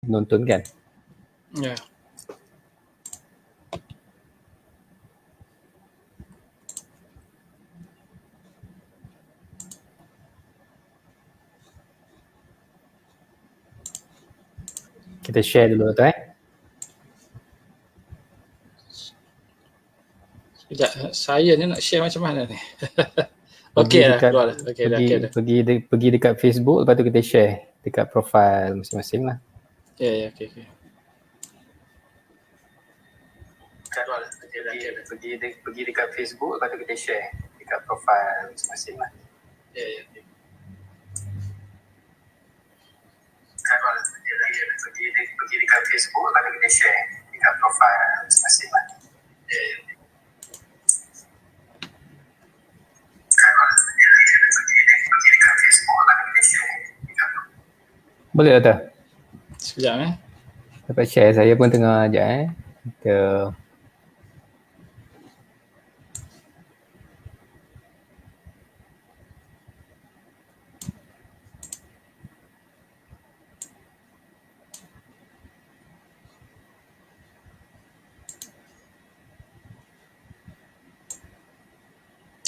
nonton kan. Ya. Kita share dulu tu Sekejap, saya ni nak share macam mana ni? Okey dah, keluar dah. Okey dah, okey dah. Pergi dekat Facebook, lepas tu kita share dekat profile masing-masing lah. Ya, okey. Keluar dah. Pergi dekat Facebook, lepas tu kita share dekat profile masing-masing lah. Ya, okey. Keluar dah. Pergi dekat Facebook, lepas tu kita share dekat profile masing-masing lah. Ya, okey. Boleh tak? Sekejap Dapat share, saya pun tengah ajak kita.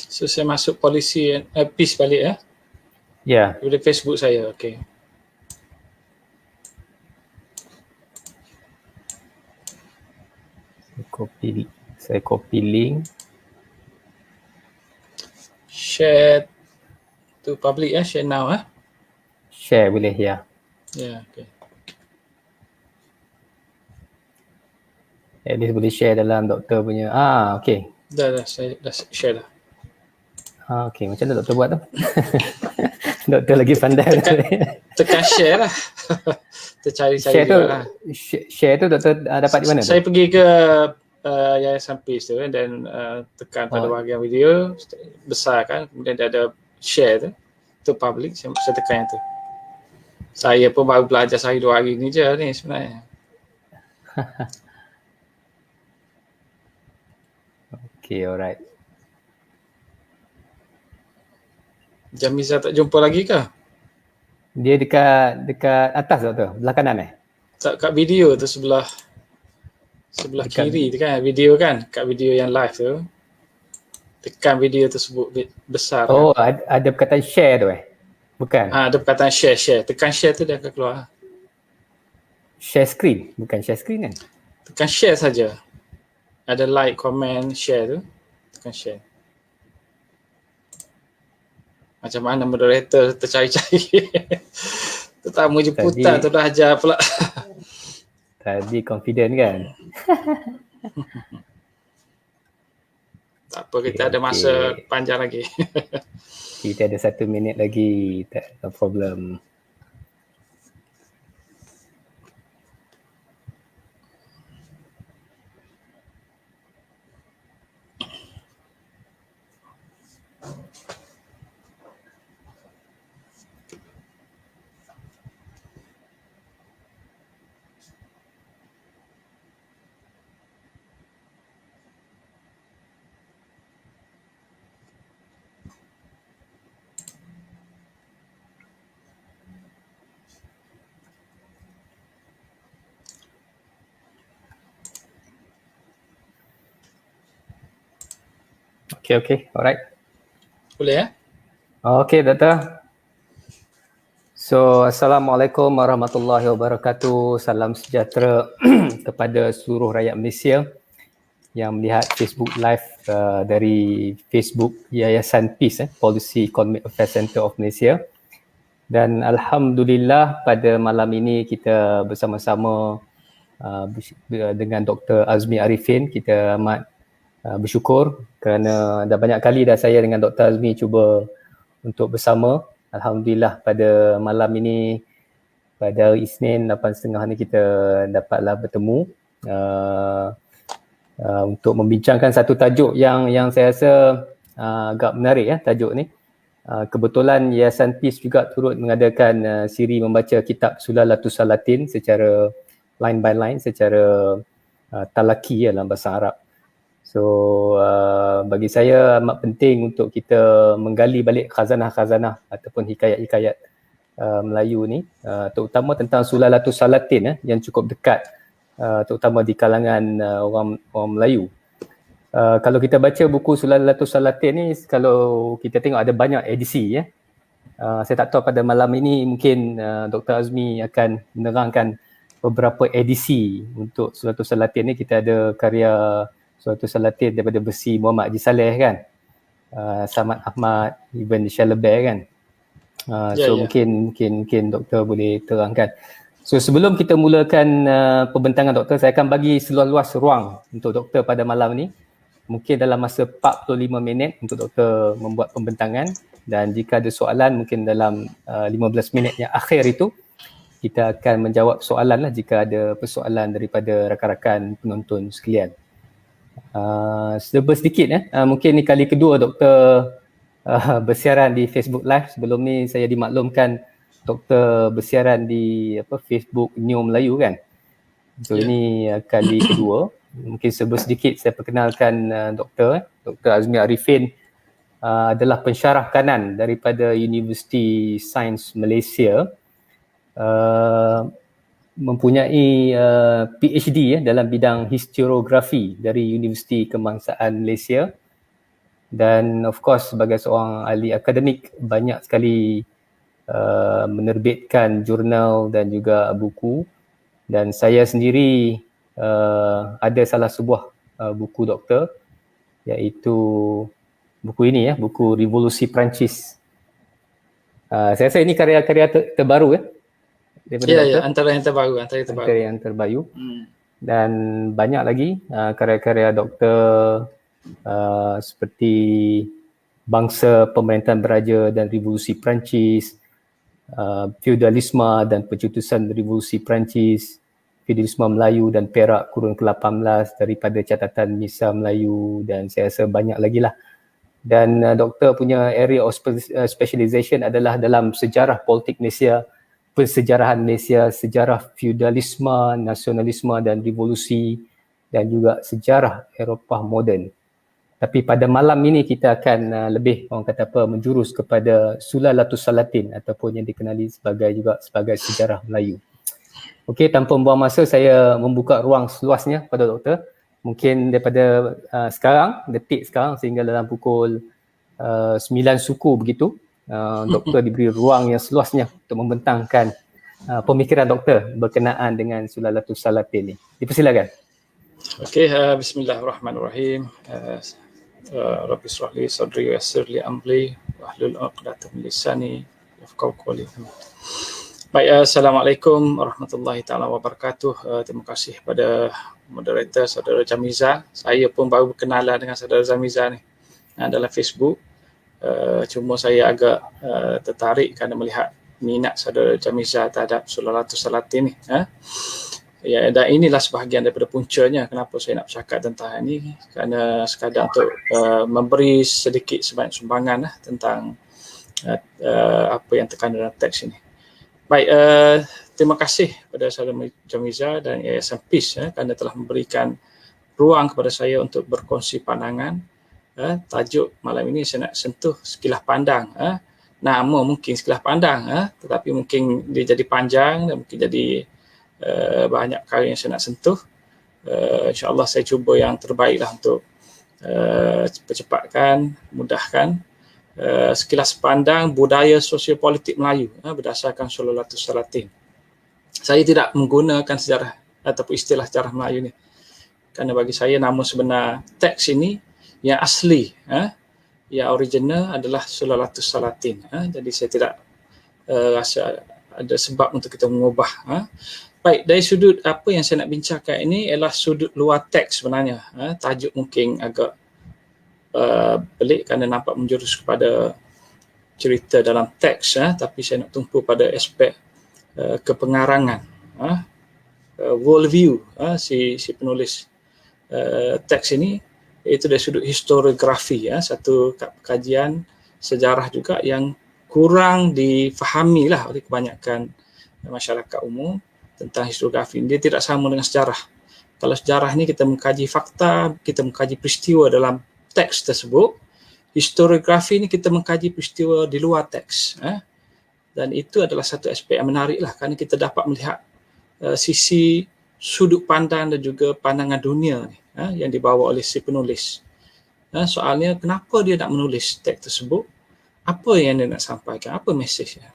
So saya masuk polisi peace balik Ya. Daripada Facebook saya, okey. Saya copy link. Share to public share now Share boleh ya. Ya, okey. At least boleh share dalam doktor punya. Okey. Dah saya dah share dah. Okey, macam mana doktor buat tu? Doktor lagi pandai. Tekan share lah. Tercari-cari Share tu, lah. share tu doktor dapat di mana tu? Saya pergi ke Yayasan Peace tu dan tekan pada bahagian video besar kan, kemudian dia ada share tu public, saya tekan yang tu. Saya pun baru belajar sehari 2 hari ni je ni sebenarnya. Okay, alright. Jamiza tak jumpa lagi ke? Dia dekat atas doktor, belah kanan Tak, kat video tu sebelah dekat kiri tu kan, video kan, kat video yang live tu. Tekan video tersebut besar. Oh, kan? Ada perkataan share tu Bukan. Ada perkataan share. Tekan share tu dia akan keluar. Share screen, bukan share screen kan? Tekan share saja. Ada like, comment, share tu. Tekan share. Macam mana moderator tercari-cari. Tetamu jemputan tu dah ajar pula. Tadi confident kan? Tak apa, kita ada masa panjang lagi. Kita ada 1 minit lagi, no problem. Okay, alright. Boleh Okay, doktor. So, Assalamualaikum warahmatullahi wabarakatuh. Salam sejahtera kepada seluruh rakyat Malaysia yang melihat Facebook Live dari Facebook Yayasan Peace, Policy Economic Affairs Center of Malaysia. Dan Alhamdulillah pada malam ini kita bersama-sama dengan Dr. Azmi Arifin. Kita amat bersyukur kerana dah banyak kali dah saya dengan Dr. Azmi cuba untuk bersama. Alhamdulillah pada malam ini pada hari Isnin 8.30 ni kita dapatlah bertemu untuk membincangkan satu tajuk yang saya rasa agak menarik tajuk ni. Kebetulan Yayasan Peace juga turut mengadakan siri membaca kitab Sulalatus Salatin secara line by line, secara talaki dalam bahasa Arab. So bagi saya amat penting untuk kita menggali balik khazanah-khazanah ataupun hikayat-hikayat Melayu ni, terutama tentang Sulalatus Salatin yang cukup dekat, terutama di kalangan orang Melayu. Kalau kita baca buku Sulalatus Salatin ni, kalau kita tengok ada banyak edisi saya tak tahu pada malam ini mungkin Dr. Azmi akan menerangkan beberapa edisi untuk Sulalatus Salatin ni. Kita ada karya Sulalatus Salatin daripada besi Muhammad Haji Saleh kan, Samad Ahmad, Ibn Syalabai kan. Mungkin doktor boleh terangkan. So sebelum kita mulakan pembentangan doktor, saya akan bagi seluas-luas ruang untuk doktor pada malam ni. Mungkin dalam masa 45 minit untuk doktor membuat pembentangan, dan jika ada soalan mungkin dalam 15 minit yang akhir itu kita akan menjawab soalan lah jika ada persoalan daripada rakan-rakan penonton sekalian. Sedikit mungkin ni kali kedua doktor bersiaran di Facebook Live. Sebelum ni saya dimaklumkan doktor bersiaran di Facebook New Melayu kan. So ini kali kedua. Mungkin sedikit saya perkenalkan Dr. Azmi Arifin adalah pensyarah kanan daripada Universiti Sains Malaysia, mempunyai PhD dalam bidang historiografi dari Universiti Kebangsaan Malaysia, dan of course sebagai seorang ahli akademik banyak sekali menerbitkan jurnal dan juga buku. Dan saya sendiri ada salah sebuah buku doktor, iaitu buku ini buku Revolusi Perancis. Saya rasa ini karya-karya terbaru Ya, antara yang terbaru. Yang terbaru. Dan banyak lagi karya-karya doktor seperti Bangsa Pemerintahan Beraja dan Revolusi Perancis, Feudalisme dan Pencetusan Revolusi Perancis, Feudalisme Melayu dan Perak Kurun ke-18 daripada catatan Misa Melayu, dan saya rasa banyak lagi lah. Dan doktor punya area of specialization adalah dalam sejarah politik Malaysia, persejarahan Malaysia, sejarah feudalisme, nasionalisme dan revolusi, dan juga sejarah Eropah moden. Tapi pada malam ini kita akan lebih menjurus kepada Sulalatus Salatin ataupun yang dikenali sebagai sejarah Melayu. Okey, tanpa membuang masa saya membuka ruang seluasnya pada doktor. Mungkin daripada detik sekarang sehingga dalam pukul 9 suku begitu, doktor diberi ruang yang seluasnya untuk membentangkan pemikiran doktor berkenaan dengan Sulalatus Salatin ni. Dipersilakan. Okey, bismillahirrahmanirrahim. Rabbi shrah li sadri wa yassir li amri wahlul 'uqdatam min lisani yafqahu qawli. Baik, Assalamualaikum warahmatullahi taala wabarakatuh. Terima kasih pada moderator saudara Jamiza. Saya pun baru berkenalan dengan saudara Jamiza ni dalam Facebook. Cuma saya agak tertarik kerana melihat minat saudara Jamiza terhadap Sulalatus Salatin ni. Ya, dan inilah sebahagian daripada puncanya kenapa saya nak bercakap tentang ini, kerana sekadar untuk memberi sedikit sebanyak sumbangan tentang apa yang terkandung dalam teks ini. Baik, terima kasih kepada saudara Jamiza dan Yayasan Peace kerana telah memberikan ruang kepada saya untuk berkongsi pandangan. Tajuk malam ini saya nak sentuh sekilas pandang. Nama mungkin sekilas pandang, tetapi mungkin dia jadi panjang dan mungkin jadi banyak perkara yang saya nak sentuh. InsyaAllah saya cuba yang terbaiklah untuk percepatkan, mudahkan. Sekilas pandang budaya sosiopolitik Melayu berdasarkan Sulalatus Salatin. Saya tidak menggunakan sejarah ataupun istilah sejarah Melayu ni, kerana bagi saya nama sebenar teks ini yang asli, yang original adalah Sulalatus Salatin. Jadi saya tidak rasa ada sebab untuk kita mengubah. Baik, dari sudut apa yang saya nak bincangkan ini ialah sudut luar teks sebenarnya. Tajuk mungkin agak pelik kerana nampak menjurus kepada cerita dalam teks, tapi saya nak tumpu pada aspek kepengarangan, world view si penulis teks ini, iaitu dari sudut historiografi, satu kajian sejarah juga yang kurang difahami lah oleh kebanyakan masyarakat umum tentang historiografi. Dia tidak sama dengan sejarah. Kalau sejarah ni kita mengkaji fakta, kita mengkaji peristiwa dalam teks tersebut. Historiografi ni kita mengkaji peristiwa di luar teks. Dan itu adalah satu aspek yang menarik lah, kerana kita dapat melihat sisi sudut pandang dan juga pandangan dunia ni, yang dibawa oleh si penulis. Soalnya kenapa dia nak menulis teks tersebut, apa yang dia nak sampaikan, apa mesejnya,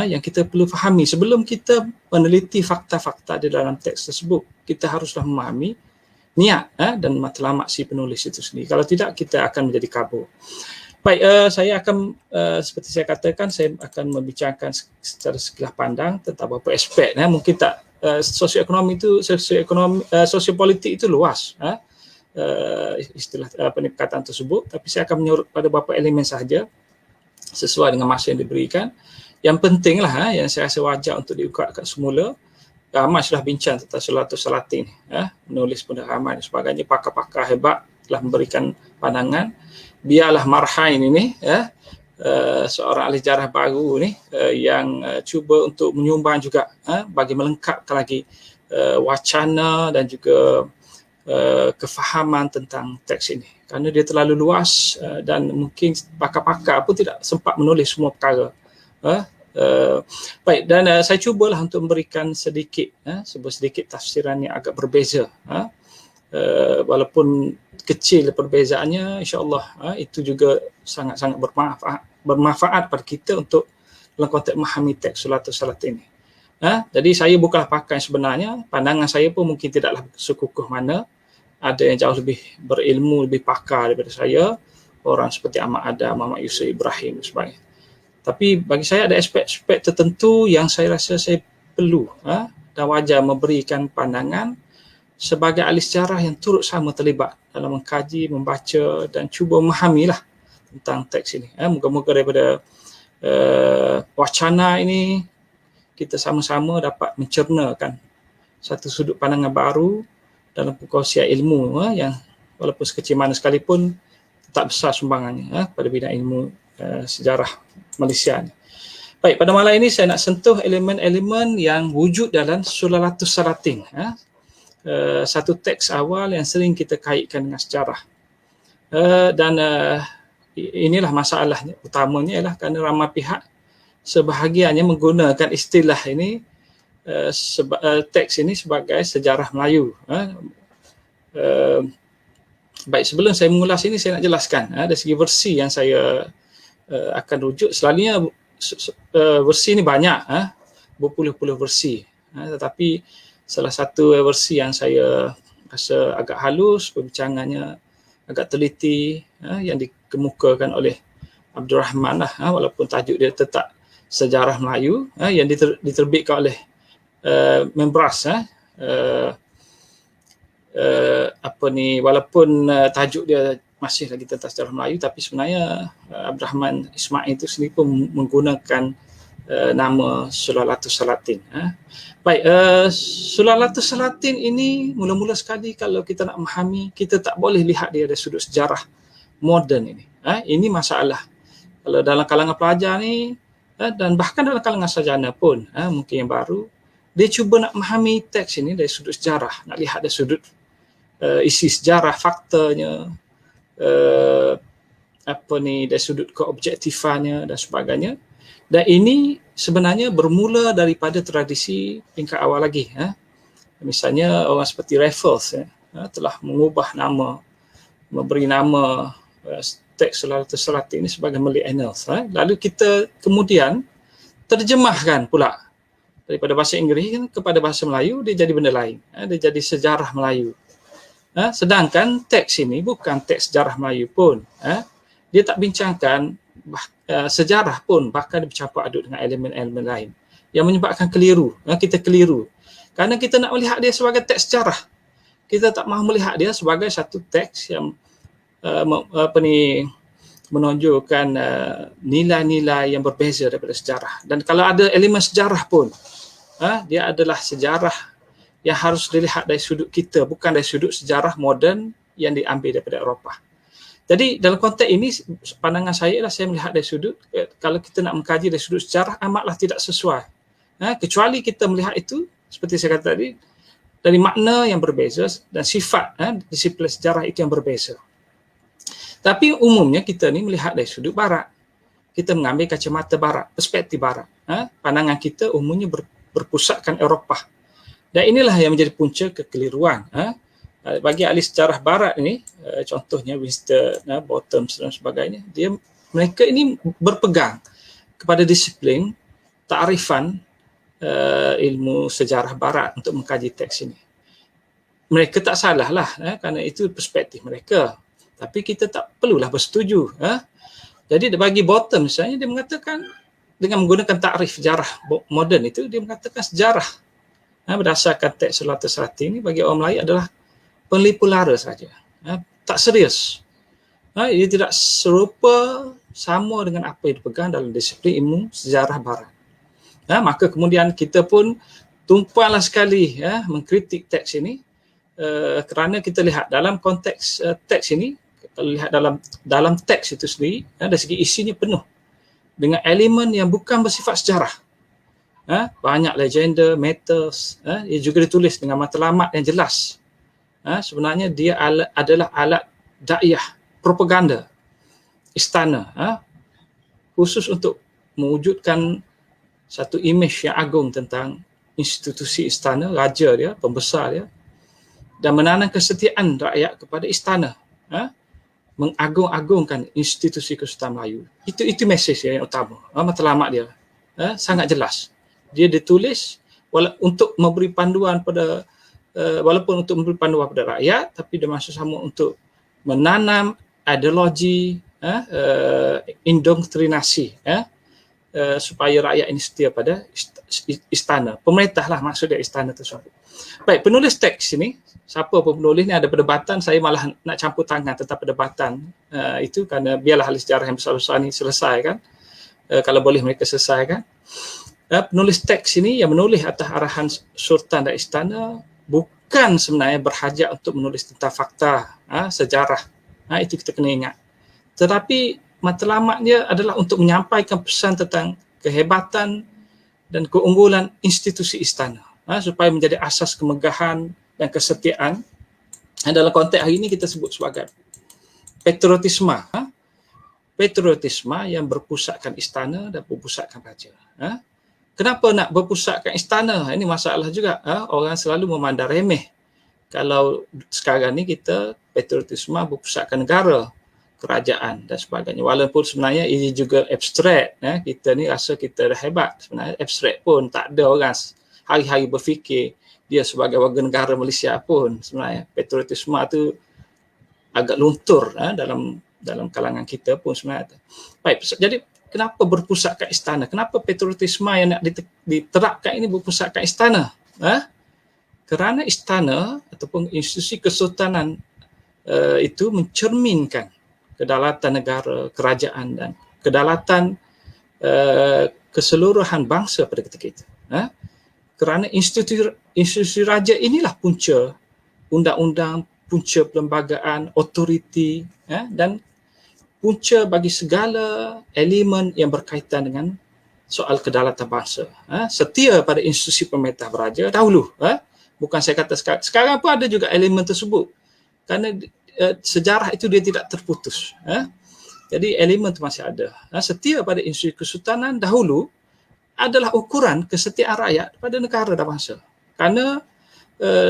yang kita perlu fahami sebelum kita meneliti fakta-fakta di dalam teks tersebut. Kita haruslah memahami niat dan matlamat si penulis itu sendiri. Kalau tidak, kita akan menjadi kabur. Baik, saya akan seperti saya katakan, saya akan membicarakan secara sekilas pandang tentang beberapa aspek. Mungkin tak sosiopolitik itu luas, istilah perkataan tersebut, tapi saya akan menyorot pada beberapa elemen sahaja sesuai dengan masa yang diberikan. Yang pentinglah, yang saya rasa wajar untuk diungkapkan semula, ramai sudah bincang tentang Sulalatus Salatin, menulis penerangkan dan sebagainya, pakar-pakar hebat telah memberikan pandangan. Biarlah Marhain ini, seorang ahli sejarah baru ni, yang cuba untuk menyumbang juga bagi melengkapkan lagi wacana dan juga kefahaman tentang teks ini. Kerana dia terlalu luas dan mungkin pakar-pakar pun tidak sempat menulis semua perkara. Baik, dan saya cubalah untuk memberikan sedikit tafsiran yang agak berbeza. Walaupun kecil perbezaannya, insya-Allah itu juga sangat-sangat bermanfaat pada kita untuk dalam konteks memahami teks Sulalatus Salatin ini. Jadi saya bukanlah pakar yang sebenarnya, pandangan saya pun mungkin tidaklah sekukuh mana. Ada yang jauh lebih berilmu, lebih pakar daripada saya, orang seperti Ahmad Adam, Muhammad Yusuf Ibrahim dan sebagainya. Tapi bagi saya ada aspek-aspek tertentu yang saya rasa saya perlu dan wajar memberikan pandangan sebagai ahli sejarah yang turut sama terlibat dalam mengkaji, membaca dan cuba memahamilah tentang teks ini. Moga-moga daripada wacana ini kita sama-sama dapat mencernakan satu sudut pandangan baru dalam perkongsian ilmu yang walaupun sekecil mana sekalipun tak besar sumbangannya pada bidang ilmu sejarah Malaysia ni. Baik, pada malam ini saya nak sentuh elemen-elemen yang wujud dalam Sulalatus Salatin. Satu teks awal yang sering kita kaitkan dengan sejarah. Dan inilah masalahnya, utamanya ialah kerana ramai pihak sebahagiannya menggunakan istilah ini, teks ini sebagai sejarah Melayu. Baik, sebelum saya mengulas ini, saya nak jelaskan dari segi versi yang saya akan rujuk. Selalunya versi ini banyak, berpuluh-puluh versi, tetapi salah satu versi yang saya rasa agak halus, perbincangannya agak teliti, yang dikemukakan oleh Abdul Rahman walaupun tajuk dia tetap Sejarah Melayu, yang diterbitkan oleh Membras, walaupun tajuk dia masih lagi tentang sejarah Melayu, tapi sebenarnya Abdul Rahman Ismail itu sendiri pun menggunakan nama Sulalatus Salatin. Baik, Sulalatus Salatin ini mula-mula sekali kalau kita nak memahami, kita tak boleh lihat dia dari sudut sejarah moden ini. Ini masalah. Kalau dalam kalangan pelajar ni, dan bahkan dalam kalangan sarjana pun, mungkin yang baru, dia cuba nak memahami teks ini dari sudut sejarah, nak lihat dari sudut isi sejarah, faktanya, dari sudut keobjektifannya dan sebagainya. Dan ini sebenarnya bermula daripada tradisi tingkat awal lagi. Misalnya orang seperti Raffles telah mengubah nama, memberi nama teks Sulalatus Salatin ini sebagai Malay Annals. Lalu kita kemudian terjemahkan pula daripada bahasa Inggeris kepada bahasa Melayu, dia jadi benda lain. Dia jadi sejarah Melayu. Sedangkan teks ini bukan teks sejarah Melayu pun. Dia tak bincangkan sejarah pun, bahkan dia bercampur aduk dengan elemen-elemen lain yang menyebabkan keliru. Kita keliru kerana kita nak melihat dia sebagai teks sejarah. Kita tak mahu melihat dia sebagai satu teks yang menunjukkan nilai-nilai yang berbeza daripada sejarah. Dan kalau ada elemen sejarah pun, dia adalah sejarah yang harus dilihat dari sudut kita, bukan dari sudut sejarah moden yang diambil daripada Eropah. Jadi dalam konteks ini, pandangan saya ialah saya melihat dari sudut, kalau kita nak mengkaji dari sudut sejarah, amatlah tidak sesuai. Kecuali kita melihat itu, seperti saya kata tadi, dari makna yang berbeza dan sifat disiplin sejarah itu yang berbeza. Tapi umumnya kita ni melihat dari sudut barat. Kita mengambil kacamata barat, perspektif barat. pandangan kita umumnya berpusatkan Eropah. Dan inilah yang menjadi punca kekeliruan. Bagi ahli sejarah barat ini, contohnya Winston Bottoms dan sebagainya, mereka ini berpegang kepada disiplin takrifan ilmu sejarah barat untuk mengkaji teks ini. Mereka tak salah lah, kerana itu perspektif mereka. Tapi kita tak perlulah bersetuju. Jadi bagi Bottoms misalnya, dia mengatakan dengan menggunakan takrif sejarah moden itu, dia mengatakan sejarah berdasarkan teks Sulatan Serati ini bagi orang Melayu adalah penglipu lara saja, tak serius. Ia tidak serupa sama dengan apa yang dipegang dalam disiplin ilmu sejarah barat. Maka kemudian kita pun tumpahlah sekali mengkritik teks ini, kerana kita lihat dalam konteks teks ini, kalau lihat dalam teks itu sendiri, dari segi isinya penuh dengan elemen yang bukan bersifat sejarah. Banyak legenda, mythos, ia juga ditulis dengan matlamat yang jelas. Sebenarnya dia adalah alat dakwah propaganda istana, khusus untuk mewujudkan satu imej yang agung tentang institusi istana, raja dia, pembesar dia, dan menanam kesetiaan rakyat kepada istana, mengagung-agungkan institusi Kesultanan Melayu. Itu mesej yang utama. Matlamat dia sangat jelas. Dia ditulis untuk memberi panduan pada walaupun untuk memberi panduan pada rakyat, tapi dia maksud sama untuk menanam ideologi, indoktrinasi, supaya rakyat ini setia pada istana. Pemerintah lah maksudnya istana tersebut. Baik, penulis teks ini, siapa pun penulis ni ada perdebatan, saya malah nak campur tangan tentang perdebatan itu, kerana biarlah ahli sejarah yang besar-besar ni selesaikan, kalau boleh mereka selesaikan. Penulis teks ini yang menulis atas arahan Sultan dan istana bukan sebenarnya berhajat untuk menulis tentang fakta, sejarah. Itu kita kena ingat. Tetapi matlamatnya adalah untuk menyampaikan pesan tentang kehebatan dan keunggulan institusi istana, supaya menjadi asas kemegahan dan kesetiaan. Dalam konteks hari ini kita sebut sebagai patriotisme. Patriotisme yang berpusatkan istana dan berpusatkan raja. Kenapa nak berpusatkan istana? Ini masalah juga. Orang selalu memandang remeh. Kalau sekarang ni kita patriotisme berpusatkan negara, kerajaan dan sebagainya. Walaupun sebenarnya ini juga abstrak. Kita ni rasa kita dah hebat. Sebenarnya abstrak pun tak ada orang hari-hari berfikir dia sebagai warga negara Malaysia pun. Sebenarnya patriotisme tu agak luntur dalam kalangan kita pun sebenarnya. Baik, jadi kenapa berpusatkan istana? Kenapa patriotisme yang nak diterapkan ini berpusatkan istana? Kerana istana ataupun institusi kesultanan itu mencerminkan kedaulatan negara, kerajaan dan kedaulatan keseluruhan bangsa pada ketika itu. Kerana institusi raja inilah punca undang-undang, punca perlembagaan, otoriti, dan punca bagi segala elemen yang berkaitan dengan soal kedaulatan bangsa. Setia pada institusi pemerintah beraja dahulu. Bukan saya kata sekarang pun ada juga elemen tersebut. Kerana sejarah itu dia tidak terputus. Jadi elemen itu masih ada. Setia pada institusi kesultanan dahulu adalah ukuran kesetiaan rakyat pada negara dan bangsa. Kerana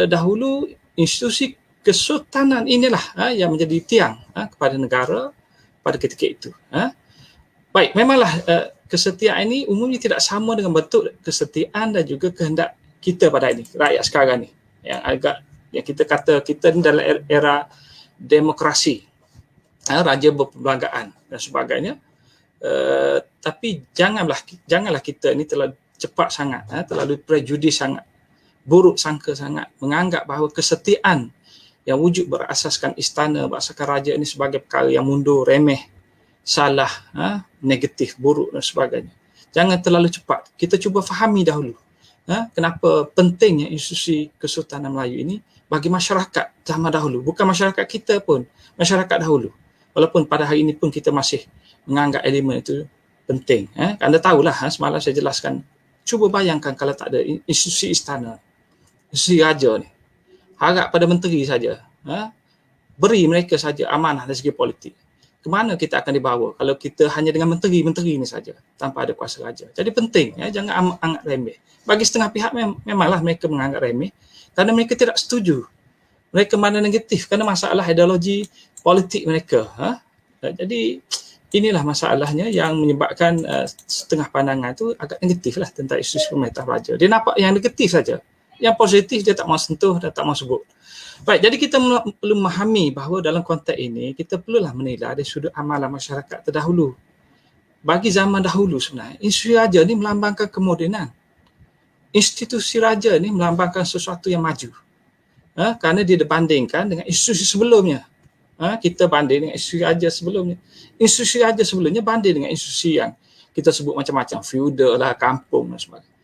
dahulu institusi kesultanan inilah yang menjadi tiang kepada negara pada ketika itu. Baik, memanglah kesetiaan ini umumnya tidak sama dengan bentuk kesetiaan dan juga kehendak kita pada ini, rakyat sekarang ni. Yang kita kata kita ni dalam era demokrasi, raja berperlembagaan dan sebagainya. Tapi janganlah kita ni terlalu cepat sangat, terlalu prejudis sangat, buruk sangka sangat, menganggap bahawa kesetiaan yang wujud berasaskan istana, berasaskan raja ini sebagai perkara yang mundur, remeh, salah, negatif, buruk dan sebagainya. Jangan terlalu cepat. Kita cuba fahami dahulu kenapa pentingnya institusi Kesultanan Melayu ini bagi masyarakat zaman dahulu. Bukan masyarakat kita pun, masyarakat dahulu. Walaupun pada hari ini pun kita masih menganggap elemen itu penting. Anda tahulah, semalam saya jelaskan. Cuba bayangkan kalau tak ada institusi istana, institusi raja ni. Harap pada menteri saja. Beri mereka saja amanah dari segi politik. ke mana kita akan dibawa kalau kita hanya dengan menteri-menteri ini saja tanpa ada kuasa raja. Jadi penting, jangan anggap remeh. Bagi setengah pihak memanglah mereka menganggap remeh kerana mereka tidak setuju. Mereka mana negatif kerana masalah ideologi politik mereka. Jadi inilah masalahnya yang menyebabkan setengah pandangan itu agak negatif lah tentang isu pemerintah raja. Dia nampak yang negatif saja. Yang positif dia tak mau sentuh dan tak mau sebut. Baik, jadi kita perlu memahami bahawa dalam konteks ini kita perlulah menilai dari sudut amalan masyarakat terdahulu. Bagi zaman dahulu sebenarnya, institusi raja ni melambangkan kemodenan. Institusi raja ni melambangkan sesuatu yang maju. Kerana dia dibandingkan dengan institusi sebelumnya. Kita banding dengan institusi raja sebelumnya. Institusi raja sebelumnya banding dengan institusi yang kita sebut macam-macam, feudal lah, kampung dan sebagainya.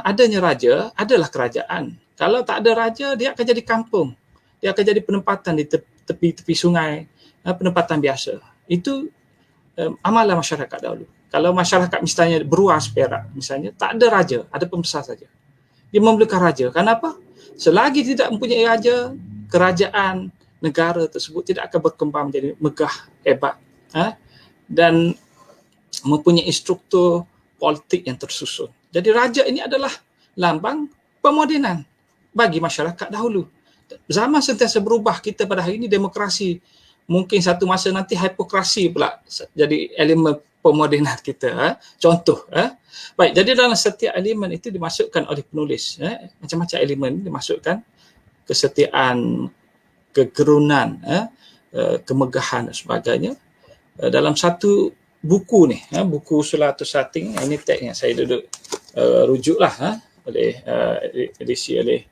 Adanya raja adalah kerajaan. Kalau tak ada raja, dia akan jadi kampung. Dia akan jadi penempatan di tepi-tepi sungai, penempatan biasa. Itu amalan masyarakat dahulu. Kalau masyarakat misalnya beruas perak, misalnya tak ada raja, ada pembesar saja. Dia memerlukan raja. Kenapa? Selagi tidak mempunyai raja, kerajaan negara tersebut tidak akan berkembang menjadi megah, hebat, dan mempunyai struktur politik yang tersusun. Jadi raja ini adalah lambang pemodenan bagi masyarakat dahulu. Zaman sentiasa berubah, kita pada hari ini demokrasi. Mungkin satu masa nanti hipokrasi pula jadi elemen pemodenan kita. Contoh. Baik, jadi dalam setiap elemen itu dimasukkan oleh penulis. Macam-macam elemen dimasukkan. Kesetiaan, kegerunan, kemegahan dan sebagainya. Dalam satu buku ni, buku Sulatus Sating, ini teks yang saya duduk rujuklah oleh edisi oleh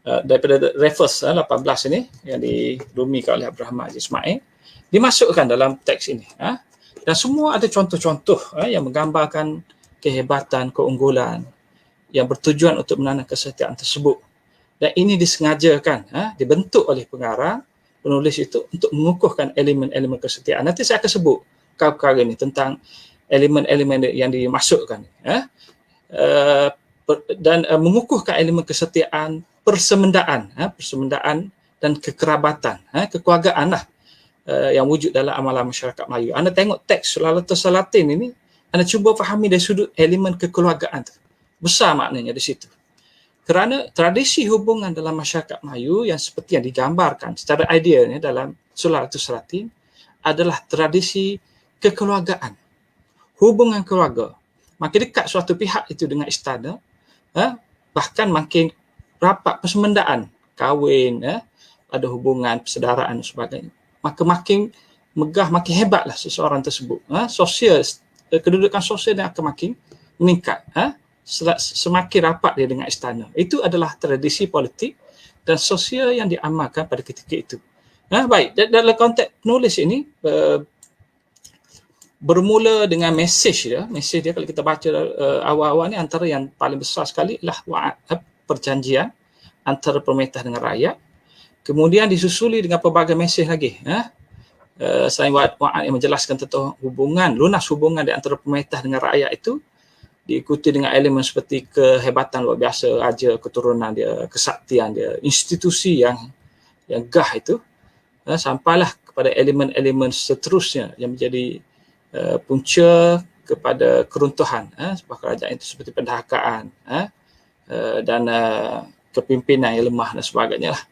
daripada Raffles 18 ini yang dirumikan oleh Abraham Haji Ismail, dimasukkan dalam teks ini. Dan semua ada contoh-contoh yang menggambarkan kehebatan, keunggulan yang bertujuan untuk menanam kesetiaan tersebut. Dan ini disengajakan, dibentuk oleh pengarang, penulis itu untuk mengukuhkan elemen-elemen kesetiaan. Nanti saya akan sebut perkara ini tentang elemen-elemen yang dimasukkan. Dan mengukuhkan elemen kesetiaan, persemendaan dan kekerabatan, kekeluargaan lah yang wujud dalam amalan masyarakat Melayu. Anda tengok teks Sulatus Salatin ini, anda cuba fahami dari sudut elemen kekeluargaan tu. Besar maknanya di situ. Kerana tradisi hubungan dalam masyarakat Melayu yang seperti yang digambarkan secara idealnya dalam Sulatus Salatin adalah tradisi kekeluargaan. Hubungan keluarga. Makin dekat suatu pihak itu dengan istana, bahkan makin rapat persemendaan, kahwin, ada hubungan persaudaraan dan sebagainya. Maka makin megah, makin hebatlah seseorang tersebut. Sosial, kedudukan sosial dia akan makin meningkat. Semakin rapat dia dengan istana. Itu adalah tradisi politik dan sosial yang diamalkan pada ketika itu. Baik, dalam konteks penulis ini, bermula dengan mesej dia. Mesej dia kalau kita baca awal-awal ni, antara yang paling besar sekali ialah wa'ad, perjanjian antara pemerintah dengan rakyat. Kemudian disusuli dengan pelbagai mesej lagi. Selain wa'ad yang menjelaskan tentang hubungan, lunas hubungan di antara pemerintah dengan rakyat itu, diikuti dengan elemen seperti kehebatan luar biasa raja, keturunan dia, kesaktian dia, institusi yang gah itu, sampailah kepada elemen-elemen seterusnya yang menjadi punca kepada keruntuhan sebuah kerajaan itu, seperti pendahakaan dan kepimpinan yang lemah dan sebagainya lah.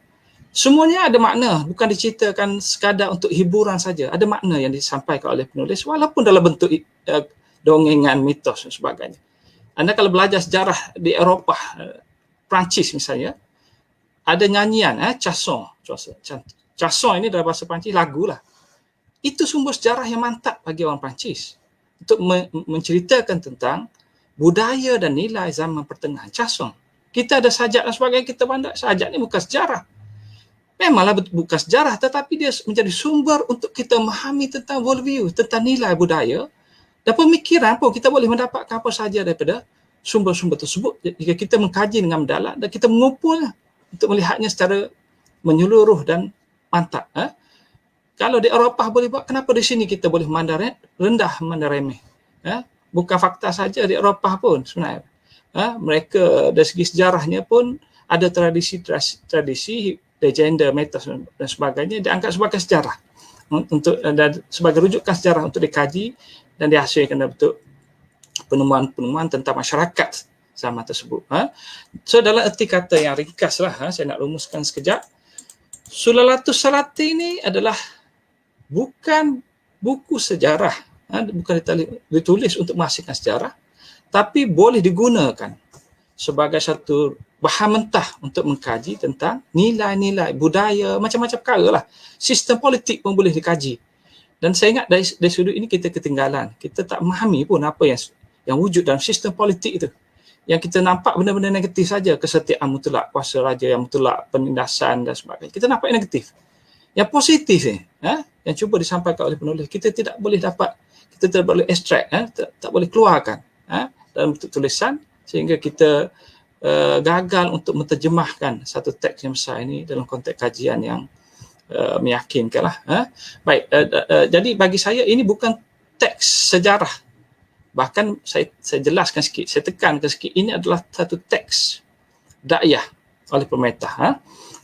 Semuanya ada makna, bukan diceritakan sekadar untuk hiburan saja. Ada makna yang disampaikan oleh penulis walaupun dalam bentuk dongengan, mitos dan sebagainya. Anda kalau belajar sejarah di Eropah, Perancis misalnya, ada nyanyian chanson. Chanson ini dalam bahasa Perancis lagu lah. Itu sumber sejarah yang mantap bagi orang Perancis untuk menceritakan tentang budaya dan nilai zaman pertengahan. Chanson. Kita ada sajak dan sebagainya, kita pandang sajak ni bukan sejarah. Memanglah bukan sejarah, tetapi dia menjadi sumber untuk kita memahami tentang worldview, tentang nilai budaya dan pemikiran pun. Kita boleh mendapatkan apa saja daripada sumber-sumber tersebut jika kita mengkaji dengan mendalam dan kita mengumpulnya untuk melihatnya secara menyeluruh dan mantap. Kalau di Eropah boleh buat, kenapa di sini kita boleh memandang rendah, memandang remeh? Bukan fakta saja di Eropah pun sebenarnya. Mereka dari segi sejarahnya pun ada tradisi legenda, mitos dan sebagainya dianggap sebagai sejarah. untuk dan sebagai rujukan sejarah untuk dikaji dan dihasilkan dalam bentuk penemuan-penemuan tentang masyarakat zaman tersebut. So dalam erti kata yang ringkas lah, saya nak rumuskan sekejap. Sulalatus Salatin ini adalah bukan buku sejarah, bukan ditulis untuk menghasilkan sejarah, tapi boleh digunakan sebagai satu bahan mentah untuk mengkaji tentang nilai-nilai budaya, macam-macam perkara lah. Sistem politik pun boleh dikaji. Dan saya ingat dari sudut ini kita ketinggalan. Kita tak memahami pun apa yang wujud dalam sistem politik itu. Yang kita nampak benda-benda negatif saja, kesetiaan mutlak, kuasa raja yang mutlak, penindasan dan sebagainya. Kita nampak yang negatif. Yang positif ni, yang cuba disampaikan oleh penulis, kita tidak boleh dapat, kita tidak boleh extract, tak boleh keluarkan dalam bentuk tulisan, sehingga kita gagal untuk menterjemahkan satu teks yang besar ini dalam konteks kajian yang meyakinkan lah. Baik, jadi bagi saya ini bukan teks sejarah. Bahkan saya jelaskan sikit, saya tekankan sikit, ini adalah satu teks dakwah oleh pemerintah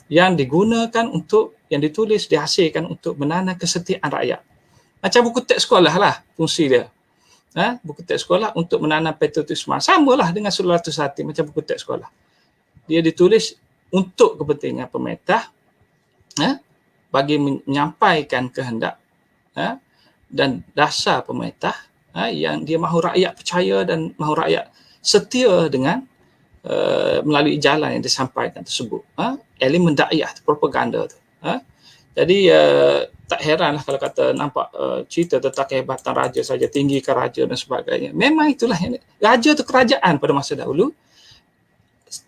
yang digunakan untuk, yang ditulis, dihasilkan untuk menanam kesetiaan rakyat. Macam buku teks sekolah lah fungsi dia. Buku teks sekolah untuk menanam patriotisme. Samalah dengan Sulalatus Salatin, macam buku teks sekolah. Dia ditulis untuk kepentingan pemerintah, bagi menyampaikan kehendak dan dasar pemerintah, yang dia mahu rakyat percaya dan mahu rakyat setia dengan melalui jalan yang disampaikan tersebut. Elemen dakwah, propaganda tu. Jadi tak heranlah kalau kata nampak cerita tentang kehebatan raja saja, tinggikan raja dan sebagainya. Memang itulah yang raja tu kerajaan pada masa dahulu,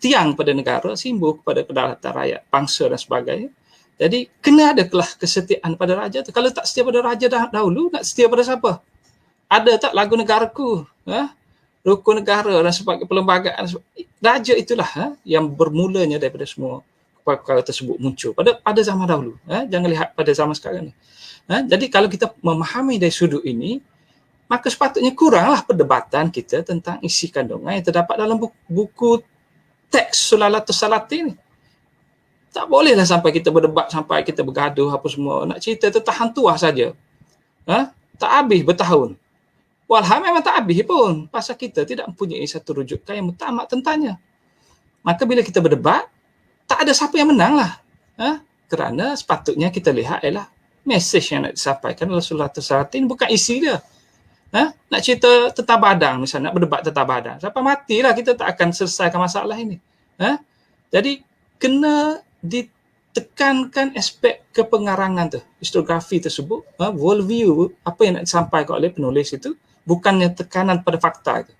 tiang pada negara, simbol kepada kedaulatan rakyat, bangsa dan sebagainya. Jadi kena adalah kesetiaan pada raja tu. Kalau tak setia pada raja dahulu, nak setia pada siapa? Ada tak lagu negaraku, rukun negara dan sebagainya, perlembagaan. Raja itulah yang bermulanya daripada semua perkara tersebut muncul pada zaman dahulu. Jangan lihat pada zaman sekarang ni. Jadi kalau kita memahami dari sudut ini, maka sepatutnya kuranglah perdebatan kita tentang isi kandungan yang terdapat dalam buku teks Sulalatus Salatin ni. Tak bolehlah sampai kita berdebat, sampai kita bergaduh apa semua. Nak cerita tentang hantuah saja. Tak habis bertahun. Walhal memang tak habis pun. Pasal kita tidak mempunyai satu rujukan yang mutamak tentangnya. Maka bila kita berdebat, tak ada siapa yang menang lah. Kerana sepatutnya kita lihat ialah mesej yang nak disampaikan oleh Sulalatus Salatin, bukan isi dia. Nak cerita tentang badang misalnya, nak berdebat tentang badang. Sampai matilah kita tak akan selesaikan masalah ini. Jadi kena ditekankan aspek kepengarangan tu, historiografi tersebut, worldview, apa yang nak disampaikan oleh penulis itu, bukannya tekanan pada fakta itu.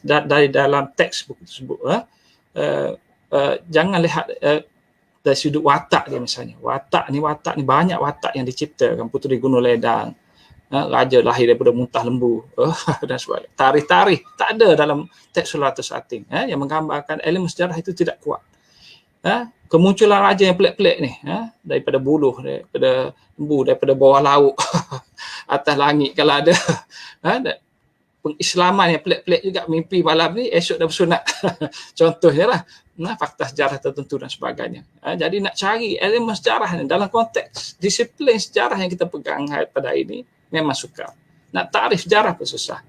Dari dalam teks buku tersebut. Jangan lihat dari sudut watak dia misalnya. Watak ni banyak watak yang diciptakan. Puteri Gunung Ledang, raja lahir daripada muntah lembu dan sebagainya. Tarikh-tarikh tak ada dalam teks Sulalatus Salatin yang menggambarkan elemen sejarah itu tidak kuat. Kemunculan raja yang pelik-pelik ni, daripada buluh, daripada lembu, daripada bawah laut, atas langit kalau ada. Pengislaman yang pelik-pelik juga, mimpi malam ni, esok dah bersunat. Contohnya lah, fakta sejarah tertentu dan sebagainya. Jadi nak cari elemen sejarah ni dalam konteks disiplin sejarah yang kita pegang pada ini, memang sukar. Nak takrif sejarah pun susah.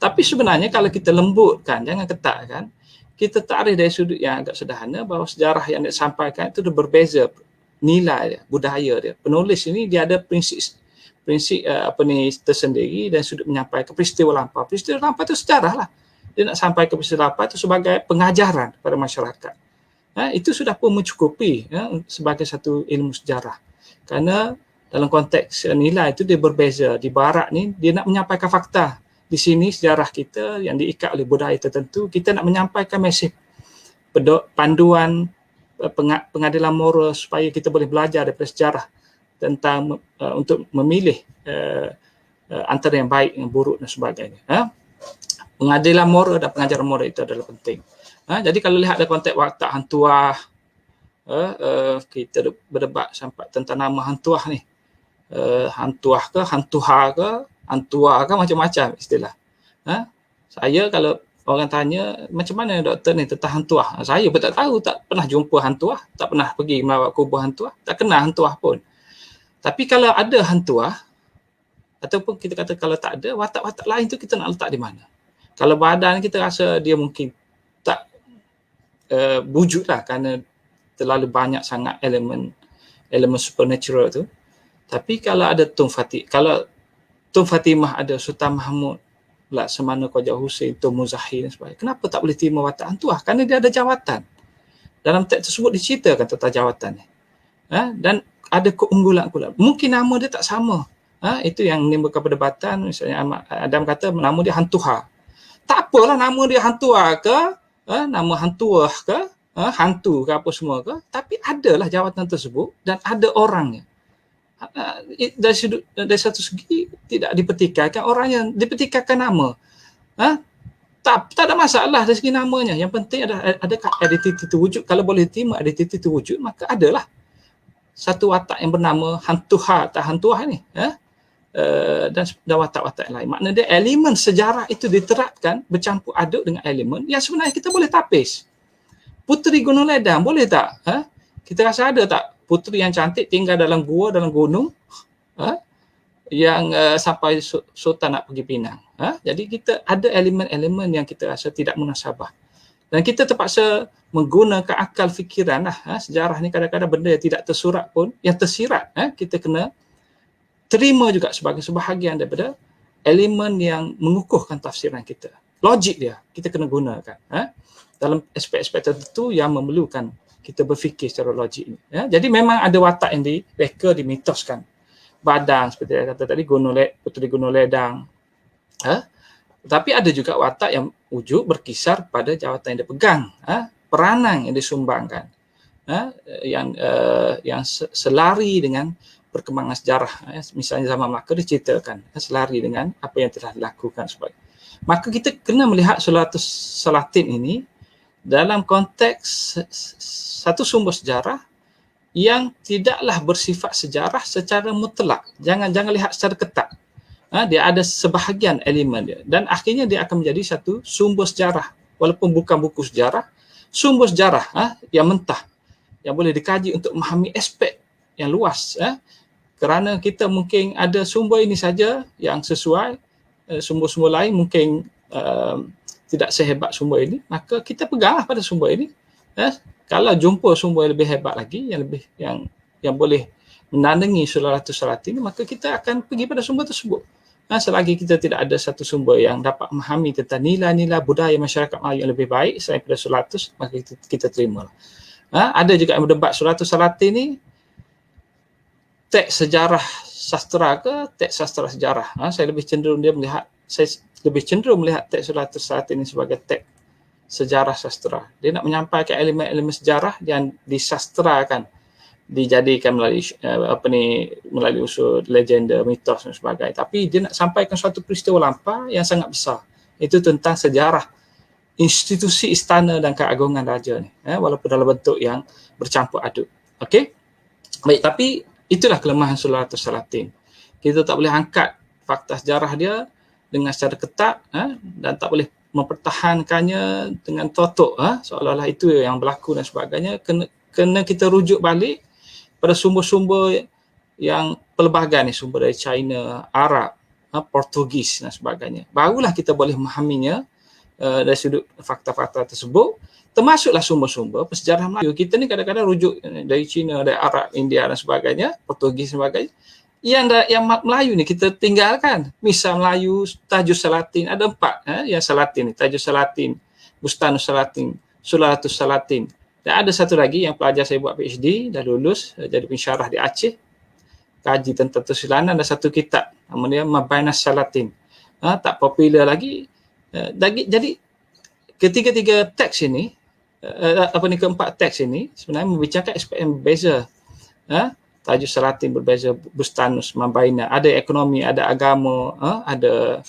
Tapi sebenarnya kalau kita lembutkan, jangan ketatkan, kita takrif dari sudut yang agak sederhana bahawa sejarah yang disampaikan itu berbeza nilai dia, budaya dia. Penulis ini dia ada prinsip tersendiri dan sudut menyampaikan peristiwa lampau. Peristiwa lampau itu sejarah lah. Dia nak sampaikan peristiwa lampau itu sebagai pengajaran kepada masyarakat. Itu sudah pun mencukupi sebagai satu ilmu sejarah. Kerana dalam konteks nilai itu dia berbeza. Di barat ni dia nak menyampaikan fakta. Di sini sejarah kita yang diikat oleh budaya tertentu, kita nak menyampaikan mesej panduan pengadilan moral supaya kita boleh belajar daripada sejarah tentang untuk memilih antara yang baik, yang buruk dan sebagainya. Pengadilan moral dan pengajaran moral itu adalah penting. Jadi kalau lihat dalam konteks watak hantuah, kita berdebat sampai tentang nama hantuah ni. Hantuah ke, hantuha ke, antua ke, macam-macam istilah. Saya kalau orang tanya macam mana doktor ni tentang hantuah, saya pun tak tahu, tak pernah jumpa hantuah, tak pernah pergi melawat kubur hantuah, tak kenal hantuah pun. Tapi kalau ada hantuah, ataupun kita kata kalau tak ada, watak-watak lain tu kita nak letak di mana? Kalau badan kita rasa dia mungkin tak wujud lah kerana terlalu banyak sangat elemen supernatural tu. Tapi kalau ada kalau Tun Fatimah ada, Sultan Mahmud, Laksamana Khawaja Hussein, Tun Muzahir dan sebagainya, kenapa tak boleh terima watak hantuah? Kerana dia ada jawatan. Dalam teks tersebut diceritakan tentang jawatan ni. Dan ada keunggulan-keunggulan. Mungkin nama dia tak sama. Itu yang menimbulkan perdebatan. Misalnya Adam kata nama dia Hantuha. Tak apalah nama dia Hantuha ke, nama Hantuah ke, hantu ke apa semua ke, tapi adalah jawatan tersebut dan ada orangnya. Dari satu segi tidak dipertikaikan orang yang dipertikaikan nama. Tak ada masalah dari segi namanya. Yang penting adakah identiti itu wujud. Kalau boleh terima identiti itu wujud, maka adalah satu watak yang bernama Hantuha atau Hantuah ni. Dan watak-watak lain. Maknanya dia elemen sejarah itu diterapkan bercampur aduk dengan elemen yang sebenarnya kita boleh tapis. Puteri Gunung Ledang boleh tak? Kita rasa ada tak puteri yang cantik tinggal dalam gua, dalam gunung, yang sampai sultan nak pergi Pinang. Jadi kita ada elemen-elemen yang kita rasa tidak munasabah. Dan kita terpaksa menggunakan akal fikiran lah. Sejarah ni kadang-kadang benda yang tidak tersurat pun, yang tersirat, kita kena terima juga sebagai sebahagian daripada elemen yang mengukuhkan tafsiran kita. Logik dia, kita kena gunakan. Dalam aspek-aspek tertentu yang memerlukan kita berfikir secara logik ni. Jadi memang ada watak yang direka, dimitoskan. Badang seperti saya kata tadi, Puteri Gunung Ledang. Tapi ada juga watak yang wujud berkisar pada jawatan yang dia pegang, peranan yang disumbangkan, yang selari dengan perkembangan sejarah. Misalnya zaman Melaka diceritakan selari dengan apa yang telah dilakukan sebagainya. Maka kita kena melihat Sulalatus Salatin ini dalam konteks satu sumber sejarah yang tidaklah bersifat sejarah secara mutlak. Jangan lihat secara ketat. Dia ada sebahagian elemen dia dan akhirnya dia akan menjadi satu sumber sejarah walaupun bukan buku sejarah, sumber sejarah yang mentah yang boleh dikaji untuk memahami aspek yang luas. Kerana kita mungkin ada sumber ini saja yang sesuai, sumber-sumber lain mungkin tidak sehebat sumber ini, maka kita peganglah pada sumber ini. Kalau jumpa sumber yang lebih hebat lagi, yang boleh menandingi Sulalatus Salatin, maka kita akan pergi pada sumber tersebut. Selagi kita tidak ada satu sumber yang dapat memahami tentang nilai-nilai budaya masyarakat Melayu yang lebih baik selain pada Sulalatus, maka kita terima. Ada juga yang berdebat Sulalatus Salatin ni teks sejarah sastra ke teks sastra sejarah. Saya lebih cenderung melihat teks Sulalatus Salatin ini sebagai teks sejarah sastra. Dia nak menyampaikan elemen-elemen sejarah yang disastrakan, dijadikan melalui unsur legenda, mitos dan sebagainya. Tapi dia nak sampaikan suatu peristiwa lampau yang sangat besar. Itu tentang sejarah institusi istana dan keagungan raja ni, walaupun dalam bentuk yang bercampur aduk. Okey? Baik, tapi itulah kelemahan Sulalatus Salatin. Kita tak boleh angkat fakta sejarah dia dengan secara ketat dan tak boleh mempertahankannya dengan totok seolah-olah itu yang berlaku dan sebagainya. Kena kita rujuk balik pada sumber-sumber yang pelbagai ni, sumber dari China, Arab, Portugis dan sebagainya. Barulah kita boleh memahaminya dari sudut fakta-fakta tersebut, termasuklah sumber-sumber sejarah Melayu. Kita ni kadang-kadang rujuk dari China, dari Arab, India dan sebagainya, Portugis dan sebagainya. Yang Melayu ni kita tinggalkan. Misal Melayu, Tajus Salatin, ada 4 yang Salatin ni. Tajus Salatin, Bustanus Salatin, Sulalatus Salatin. Dan ada satu lagi yang pelajar saya buat PhD, dah lulus, jadi pensyarah di Aceh, kaji tentang Tusilanan, ada satu kitab, nama dia Mabainas Salatin. Tak popular lagi. Jadi ketiga-tiga teks ini, keempat teks ini sebenarnya membicarakan aspek yang berbeza. Tajus Salatin berbeza, Bustanus, Mabaina, ada ekonomi, ada agama, ada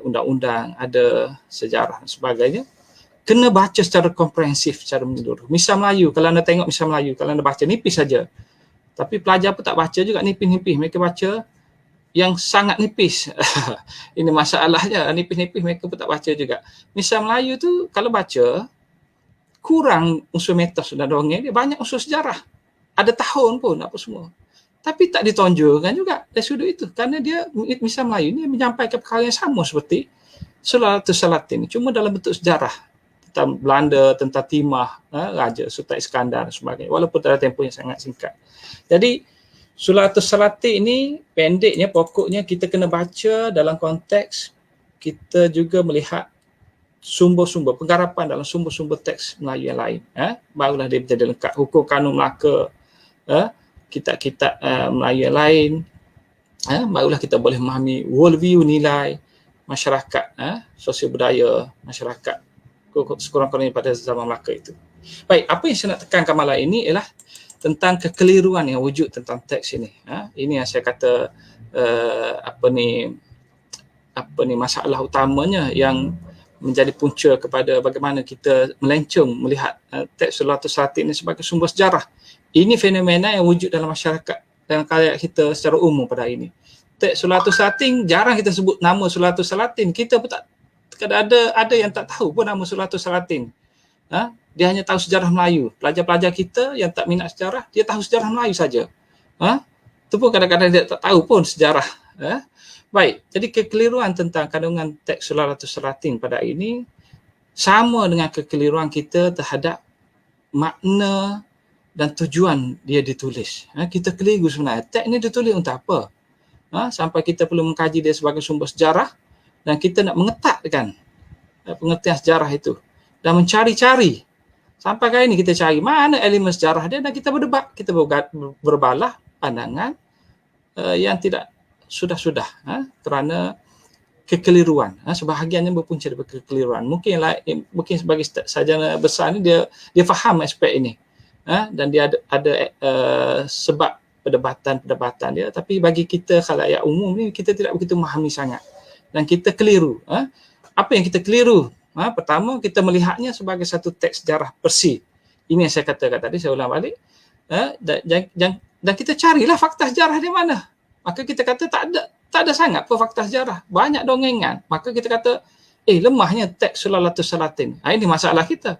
undang-undang, ada sejarah dan sebagainya. Kena baca secara komprehensif, secara menyeluruh. Misal Melayu, kalau anda tengok Misal Melayu, kalau anda baca nipis saja. Tapi pelajar pun tak baca juga nipis-nipis. Mereka baca yang sangat nipis. Ini masalahnya, nipis-nipis mereka pun tak baca juga. Misal Melayu tu kalau baca, kurang unsur mitos dan dongeng dia, banyak unsur sejarah. Ada tahun pun, apa semua. tapi tak ditonjolkan juga dari sudut itu, kerana dia misal Melayu ni menyampaikan perkara yang sama seperti Sulalatul Salatin, cuma dalam bentuk sejarah tentang Belanda, tentang Timah, Raja Sultan Iskandar dan sebagainya, walaupun dalam tempoh yang sangat singkat. Jadi Sulalatul Salatin ini pendeknya, pokoknya kita kena baca dalam konteks kita juga melihat sumber-sumber penggarapan dalam sumber-sumber teks Melayu yang lain, barulah dia menjadi lengkap. Hukum kanun Melaka, kitab-kitab Melayu yang lain, barulah kita boleh memahami worldview, nilai masyarakat, sosial budaya masyarakat sekurang-kurangnya pada zaman Melaka itu. Baik, apa yang saya nak tekankan malam ini ialah tentang kekeliruan yang wujud tentang teks ini. Ini yang saya kata masalah utamanya yang menjadi punca kepada bagaimana kita melencong melihat teks Sulalatul Salatin ini sebagai sumber sejarah. Ini fenomena yang wujud dalam masyarakat dan karya kita secara umum pada hari ini. Teks Sulalatul Salatin, jarang kita sebut nama Sulalatul Salatin. Kita pun tak, ada yang tak tahu pun nama Sulalatul Salatin. Dia hanya tahu sejarah Melayu. Pelajar-pelajar kita yang tak minat sejarah, dia tahu sejarah Melayu saja. Itu pun kadang-kadang dia tak tahu pun sejarah. Baik, jadi kekeliruan tentang kandungan teks Sulalatul Salatin pada hari ini sama dengan kekeliruan kita terhadap makna dan tujuan dia ditulis. Kita keliru sebenarnya. Teks ini ditulis untuk apa? Sampai kita perlu mengkaji dia sebagai sumber sejarah dan kita nak mengetatkan pengertian sejarah itu dan mencari-cari. Sampai kali ini kita cari mana elemen sejarah dia dan kita berdebat, kita berbalah pandangan yang tidak sudah-sudah kerana kekeliruan. Sebahagiannya berpunca dari kekeliruan. Mungkin sebagai sarjana besar ni dia faham aspek ini. Dan dia ada sebab perdebatan dia, tapi bagi kita khalayak umum ni kita tidak begitu memahami sangat. Dan kita keliru. Apa yang kita keliru? Pertama, kita melihatnya sebagai satu teks sejarah bersih. Ini yang saya katakan tadi, saya ulang balik. Dan kita carilah fakta sejarah di mana. Maka kita kata tak ada sangat pun fakta sejarah. Banyak dongengan. Maka kita kata, lemahnya teks Sulalatul Salatin. Ini masalah kita.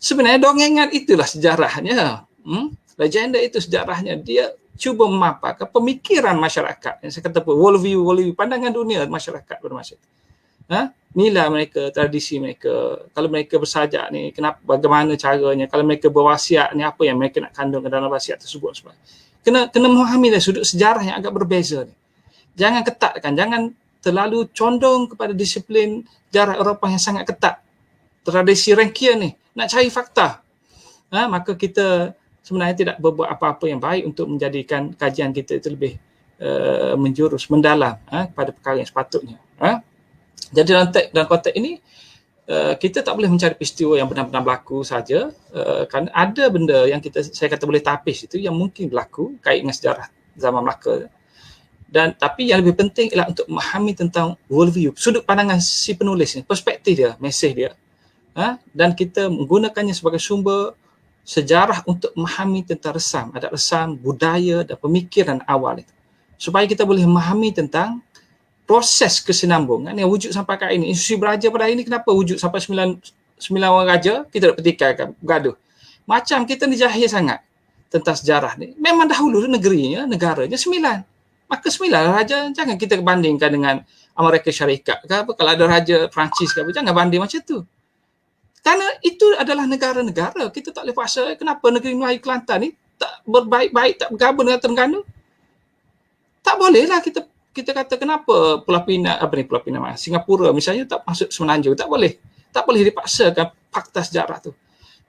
Sebenarnya dongengan itulah sejarahnya. Legenda itu sejarahnya. Dia cuba memaparkan pemikiran masyarakat. Yang saya kata pun, worldview, pandangan dunia masyarakat bermasa itu. Nilai mereka, tradisi mereka. Kalau mereka bersajak ni, bagaimana caranya. Kalau mereka berwasiat ni, apa yang mereka nak kandung ke dalam wasiat tersebut. Kena memahami dari sudut sejarah yang agak berbeza ni. Jangan ketatkan, jangan terlalu condong kepada disiplin sejarah Eropah yang sangat ketat. Tradisi Rankian ni, nak cari fakta. Maka kita sebenarnya tidak berbuat apa-apa yang baik untuk menjadikan kajian kita itu lebih menjurus, mendalam pada perkara yang sepatutnya. Jadi dalam konteks ini, kita tak boleh mencari peristiwa yang benar-benar berlaku saja, kerana ada benda yang saya kata boleh tapis itu yang mungkin berlaku kait dengan sejarah zaman Melaka. Tapi yang lebih penting ialah untuk memahami tentang worldview, sudut pandangan si penulis ni, perspektif dia, mesej dia. Dan kita menggunakannya sebagai sumber sejarah untuk memahami tentang resam, adat resam, budaya dan pemikiran awal itu. Supaya kita boleh memahami tentang proses kesinambungan yang wujud sampai kali ini. Institusi beraja pada hari ini kenapa wujud sampai 9 orang raja, kita tak pertikaikan, bergaduh. Macam kita ni jahil sangat tentang sejarah ni. Memang dahulu negaranya 9. Maka 9 raja, jangan kita bandingkan dengan Amerika Syarikat ke apa. Kalau ada raja Perancis ke apa, jangan banding macam tu. Kerana itu adalah negara-negara. Kita tak boleh paksa kenapa negeri Melayu Kelantan ni tak berbaik-baik, tak bergabung dengan Terengganu. Tak bolehlah kita kata kenapa Pulau Pinang, Singapura misalnya tak masuk Semenanjung. Tak boleh dipaksakan fakta sejarah tu.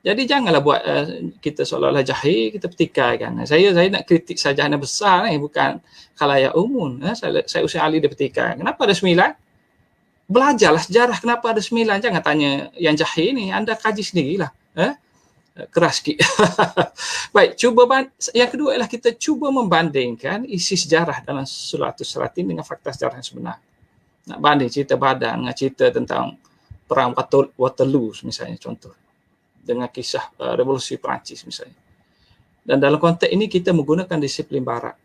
Jadi janganlah buat kita seolah-olah jahil, kita pertikaikan. Saya nak kritik sarjana besar ni, bukan khalayak umum. Saya usia ahli dia pertikaikan. Kenapa ada 9? Belajarlah sejarah kenapa ada 9. Jangan tanya yang jahil ni, anda kaji sendirilah. Keras sikit. Baik, yang kedua ialah kita cuba membandingkan isi sejarah dalam Sulalatul Salatin dengan fakta sejarah yang sebenar. Nak banding cerita Badang dengan cerita tentang perang Waterloo misalnya, contoh. Dengan kisah revolusi Perancis misalnya. Dan dalam konteks ini kita menggunakan disiplin barat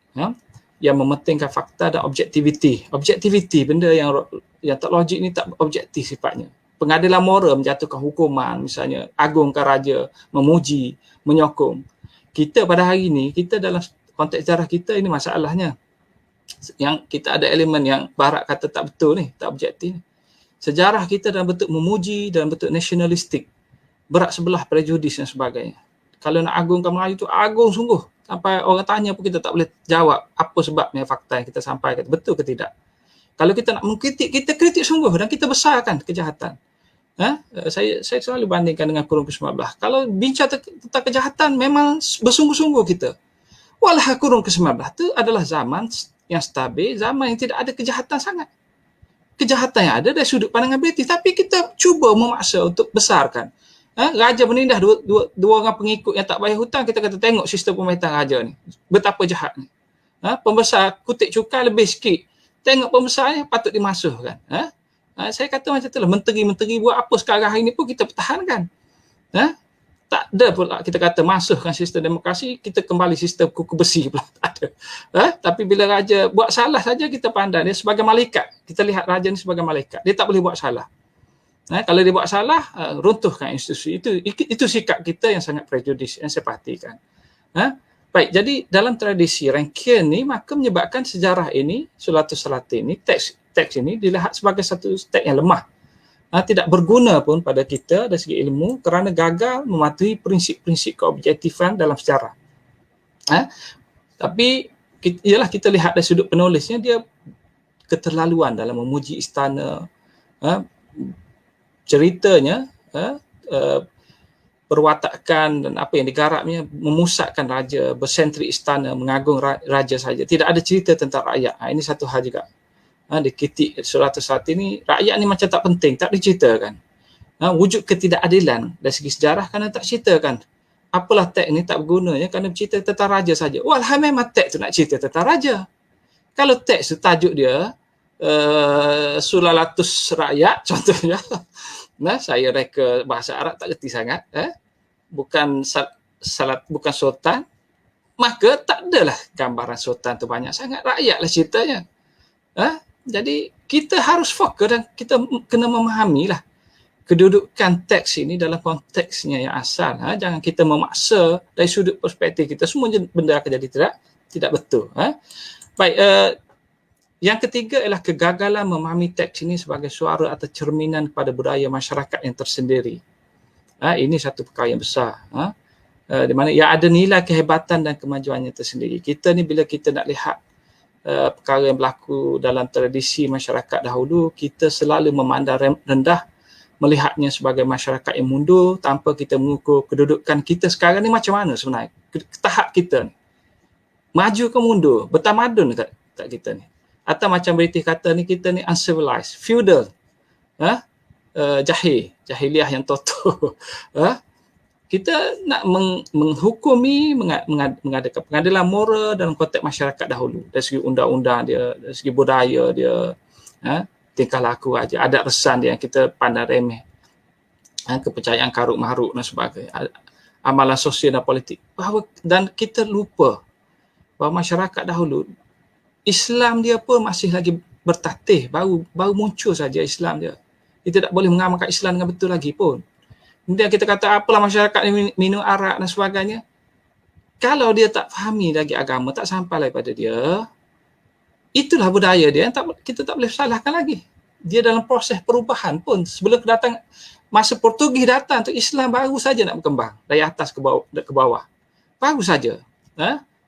yang mementingkan fakta dan objektiviti. Objektiviti, benda yang tak logik ni tak objektif sifatnya. Pengadilan moral menjatuhkan hukuman, misalnya agungkan raja, memuji, menyokong. Kita pada hari ini, kita dalam konteks sejarah kita ini masalahnya. Yang kita ada elemen yang barat kata tak betul ni, tak objektif ni. Sejarah kita dalam bentuk memuji, dalam bentuk nasionalistik, berat sebelah prejudis dan sebagainya. Kalau nak agungkan Melayu tu agung sungguh, sampai orang tanya pun kita tak boleh jawab apa sebabnya fakta yang kita sampaikan betul ke tidak. Kalau kita nak mengkritik, kita kritik sungguh dan kita besarkan kejahatan. Saya selalu bandingkan dengan kurun ke-19. Kalau bincang tentang kejahatan memang bersungguh-sungguh kita. Walau kurun ke-19 tu adalah zaman yang stabil, zaman yang tidak ada kejahatan sangat. Kejahatan yang ada dari sudut pandangan British, tapi kita cuba memaksa untuk besarkan. Raja menindas dua orang pengikut yang tak bayar hutang, kita kata tengok sistem pemerintahan raja ni, betapa jahat ni. Pembesar kutip cukai lebih sikit, tengok pembesar ni patut dimasuhkan. Saya kata macam itulah, menteri-menteri buat apa sekarang hari ni pun kita pertahankan. Tak ada pula kita kata masukkan sistem demokrasi, kita kembali sistem kuku besi pula, tak ada. Tapi bila raja buat salah saja kita pandang dia sebagai malaikat. Kita lihat raja ni sebagai malaikat, dia tak boleh buat salah. Kalau dia buat salah, runtuhkan institusi. Itu sikap kita yang sangat prejudis, yang saya perhatikan. Baik, jadi dalam tradisi Rankian ni, maka menyebabkan sejarah ini, Sulatatul Salatin ni, teks ini dilihat sebagai satu teks yang lemah. Tidak berguna pun pada kita dari segi ilmu kerana gagal mematuhi prinsip-prinsip keobjektifan dalam sejarah. Tapi ialah kita lihat dari sudut penulisnya, dia keterlaluan dalam memuji istana, ceritanya, perwatakan dan apa yang digarapnya memusatkan raja, bersentrik istana, mengagung raja saja. Tidak ada cerita tentang rakyat. Ini satu hal juga. Dikritik Sulatatul Salatin ni, rakyat ni macam tak penting, tak diceritakan. Wujud ketidakadilan dari segi sejarah kerana tak ceritakan. Apalah teks ni tak berguna ya, kerana bercerita tentang raja saja. Walau memang teks tu nak cerita tentang raja. Kalau teks tu tajuk dia Sulalatus Rakyat contohnya, saya reka bahasa Arab tak kerti sangat, bukan sultan, maka tak adalah gambaran sultan tu banyak sangat, rakyatlah ceritanya. Jadi kita harus fokus dan kita kena memahamilah kedudukan teks ini dalam konteksnya yang asal. Jangan kita memaksa dari sudut perspektif kita, semua benda akan jadi tidak betul. Baik, yang ketiga ialah kegagalan memahami teks ini sebagai suara atau cerminan kepada budaya masyarakat yang tersendiri. Ini satu perkara yang besar. Di mana yang ada nilai kehebatan dan kemajuannya tersendiri. Kita ni bila kita nak lihat perkara yang berlaku dalam tradisi masyarakat dahulu, kita selalu memandang rendah, melihatnya sebagai masyarakat yang mundur tanpa kita mengukur kedudukan kita sekarang ni macam mana sebenarnya. Tahap kita ni. Maju ke mundur, bertamadun tak kita ni. Atau macam British kata ni, kita ni uncivilized, feudal, jahiliah yang total. Kita nak menghukumi, mengadakan pengadilan moral dalam konteks masyarakat dahulu. Dari segi undang-undang dia, dari segi budaya dia, tingkah laku aja, adat resan dia yang kita pandang remeh. Kepercayaan karuk-maruk dan sebagainya. Amalan sosial dan politik. Dan kita lupa bahawa masyarakat dahulu, Islam dia pun masih lagi bertatih, baru muncul saja Islam dia. Kita tak boleh mengamalkan Islam dengan betul lagi pun. Kemudian kita kata apalah masyarakat ni minum arak dan sebagainya. Kalau dia tak fahami lagi agama, tak sampai pada dia, itulah budaya dia, kita tak boleh salahkan lagi. Dia dalam proses perubahan pun. Sebelum kedatangan masa Portugis datang tu, Islam baru saja nak berkembang dari atas ke bawah. Baru saja.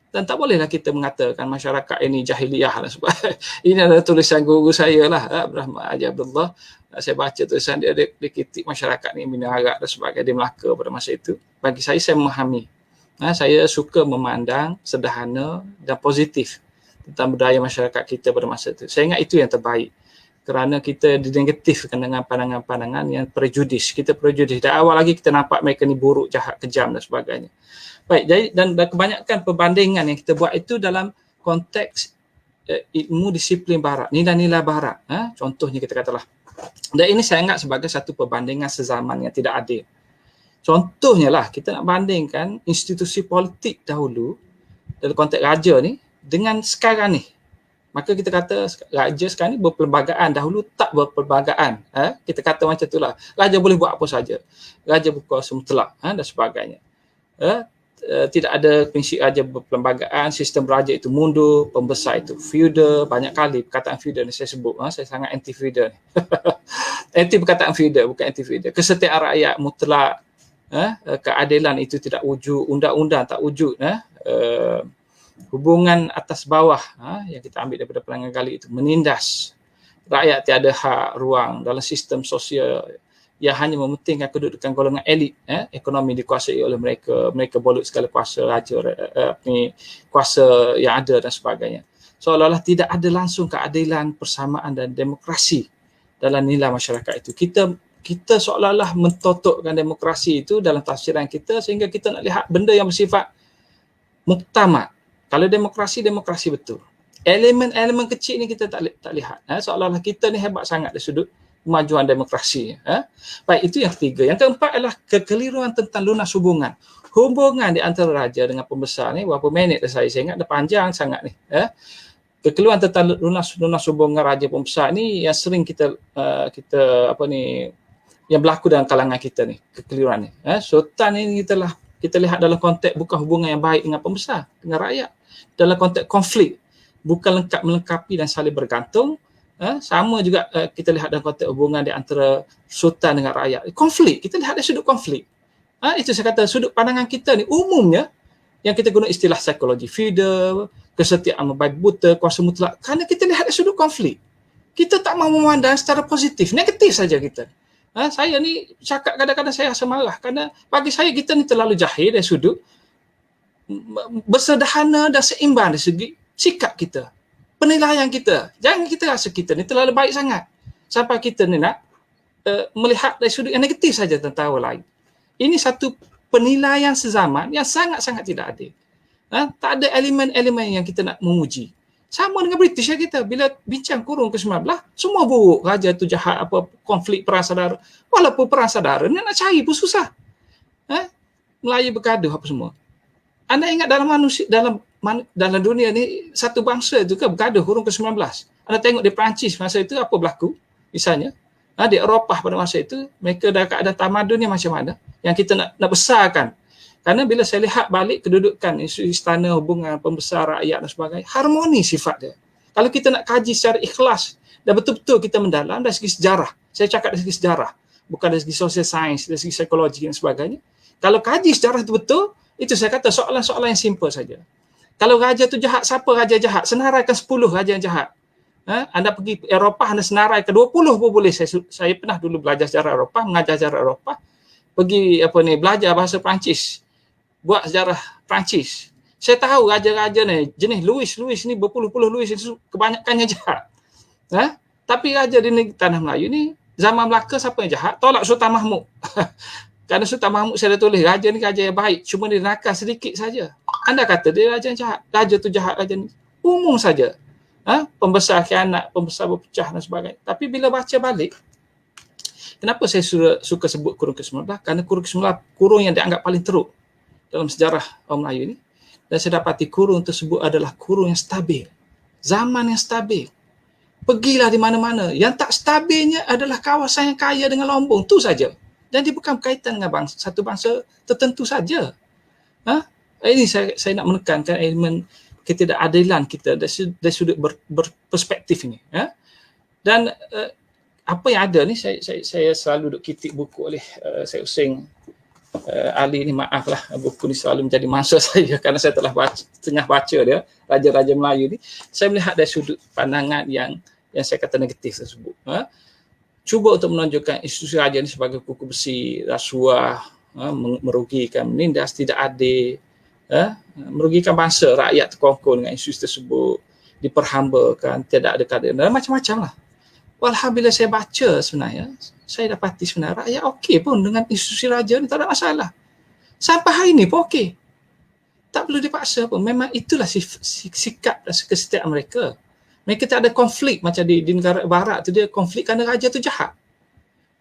Dan tak bolehlah kita mengatakan masyarakat ini jahiliah dan sebagainya. Ini adalah tulisan guru saya lah, Abraham Haji Abdullah. Saya baca tulisan dia kritik masyarakat ni minum arak dan sebagainya di Melaka pada masa itu. Bagi saya memahami. Saya suka memandang sederhana dan positif tentang budaya masyarakat kita pada masa itu. Saya ingat itu yang terbaik. Kerana kita dinegatifkan dengan pandangan-pandangan yang prejudis. Kita prejudis. Dari awal lagi kita nampak mereka ni buruk, jahat, kejam dan sebagainya. Baik, jadi dan kebanyakan perbandingan yang kita buat itu dalam konteks ilmu disiplin barat, nilai-nilai barat. Contohnya kita katalah. Dan ini saya anggap sebagai satu perbandingan sezaman yang tidak adil. Contohnya lah, kita nak bandingkan institusi politik dahulu dalam konteks raja ni dengan sekarang ni. Maka kita kata raja sekarang ni berperlembagaan, dahulu tak berperlembagaan. Kita kata macam itulah. Raja boleh buat apa saja. Raja berkuasa mutlak dan sebagainya. tidak ada prinsip raja perlembagaan, sistem raja itu mundur, pembesar itu feudal. Banyak kali perkataan feudal ni saya sebut, saya sangat anti feudal ni. Anti perkataan feudal, bukan anti feudal. Kesetiaan rakyat mutlak, keadilan itu tidak wujud, undang-undang tak wujud, hubungan atas bawah yang kita ambil daripada Pelanggan Gali itu menindas. Rakyat tiada hak ruang dalam sistem sosial yang hanya mementingkan kedudukan golongan elit, ekonomi dikuasai oleh mereka, mereka boleh segala kuasa raja, kuasa yang ada dan sebagainya. Seolah-olah tidak ada langsung keadilan, persamaan dan demokrasi dalam nilai masyarakat itu. Kita seolah-olah mentotokkan demokrasi itu dalam tafsiran kita sehingga kita nak lihat benda yang bersifat muktamad. Kalau demokrasi betul. Elemen-elemen kecil ni kita tak lihat. Seolah-olah kita ni hebat sangat dari sudut kemajuan demokrasi. Baik, itu yang ketiga. Yang keempat adalah kekeliruan tentang lunas hubungan. Hubungan di antara raja dengan pembesar ni, berapa minit dah saya ingat, dah panjang sangat ni. Kekeliruan tentang lunas hubungan raja pembesar ni yang sering kita yang berlaku dalam kalangan kita ni, kekeliruan ni. Sultan ni kita lihat dalam konteks bukan hubungan yang baik dengan pembesar, dengan rakyat. Dalam konteks konflik, bukan lengkap melengkapi dan saling bergantung. Sama juga kita lihat dalam konteks hubungan di antara sultan dengan rakyat. Konflik, kita lihat dari sudut konflik. Itu saya kata sudut pandangan kita ni umumnya yang kita guna istilah psikologi feudal, kesetiaan membabi buta, kuasa mutlak. Kerana kita lihat dari sudut konflik. Kita tak mahu memandang secara positif, negatif saja kita. Saya ni cakap kadang-kadang saya rasa marah kerana bagi saya kita ni terlalu jahil dari sudut bersederhana dan seimbang dari segi sikap kita. Penilaian kita. Jangan kita rasa kita ni terlalu baik sangat sampai kita ni nak melihat dari sudut yang negatif saja tentang orang lain. Ini satu penilaian sezaman yang sangat-sangat tidak adil. Tak ada elemen-elemen yang kita nak memuji. Sama dengan British kita. Bila bincang kurung ke-19, semua buruk. Raja tu jahat, konflik perang saudara. Walaupun perang saudara ni nak cari pun susah. Melayu bergaduh apa semua. Anda ingat dalam dunia ni satu bangsa tu kan bergaduh kurung ke-19. Anda tengok di Perancis masa itu apa berlaku misalnya. Di Eropah pada masa itu mereka dah keadaan tamadun yang macam mana yang kita nak besarkan. Kerana bila saya lihat balik kedudukan isu istana, hubungan pembesar rakyat dan sebagainya, harmoni sifat dia. Kalau kita nak kaji secara ikhlas dan betul-betul kita mendalam dari segi sejarah. Saya cakap dari segi sejarah, bukan dari segi social science, dari segi psikologi dan sebagainya. Kalau kaji sejarah itu betul, itu saya kata soalan-soalan yang simple saja. Kalau raja tu jahat, siapa raja jahat? Senaraikan 10 raja yang jahat. Anda pergi Eropah, anda senaraikan 20 pun boleh. Saya pernah dulu belajar sejarah Eropah, mengajar sejarah Eropah. Pergi belajar bahasa Perancis. Buat sejarah Perancis. Saya tahu raja-raja ni, jenis Louis ni, berpuluh-puluh Louis itu kebanyakannya jahat. Tapi raja di negeri Tanah Melayu ni, zaman Melaka siapa yang jahat? Tolak Sultan Mahmud. Kerana Sultan Mahmud saya dah tulis, raja ni raja yang baik, cuma dia nakal sedikit saja. Anda kata dia raja yang jahat. Raja tu jahat, raja ni. Umum saja. Pembesar khianat, pembesar berpecah dan sebagainya. Tapi bila baca balik, kenapa saya suka sebut kurung ke-19? Kerana kurung ke-19 kurung yang dianggap paling teruk dalam sejarah orang Melayu ni. Dan saya dapati kurung tersebut adalah kurung yang stabil. Zaman yang stabil. Pergilah di mana-mana. Yang tak stabilnya adalah kawasan yang kaya dengan lombong. Itu saja. Dan dia bukan berkaitan dengan satu bangsa tertentu saja. Ini saya nak menekankan elemen ketidakadilan kita dari sudut berperspektif ini. Dan apa yang ada ni, saya selalu duk kitik buku oleh saya Using Ali ni, maaflah, buku ni selalu menjadi mangsa saya kerana saya tengah baca dia, Raja-Raja Melayu ni. Saya melihat dari sudut pandangan yang saya kata negatif tersebut. Cuba untuk menunjukkan institusi raja ni sebagai kuku besi, rasuah, merugikan, menindas, tidak adil, merugikan bangsa, rakyat terkongkong dengan institusi tersebut, diperhambakan, tidak ada keadilan, dan macam-macam lah. Walhasil bila saya baca sebenarnya, saya dapati sebenarnya rakyat okey pun dengan institusi raja ni, tak ada masalah. Sampai hari ni pun okey. Tak perlu dipaksa pun. Memang itulah sikap dan kesetiaan mereka. Mereka tak ada konflik macam di negara barat tu, dia konflik kerana raja tu jahat.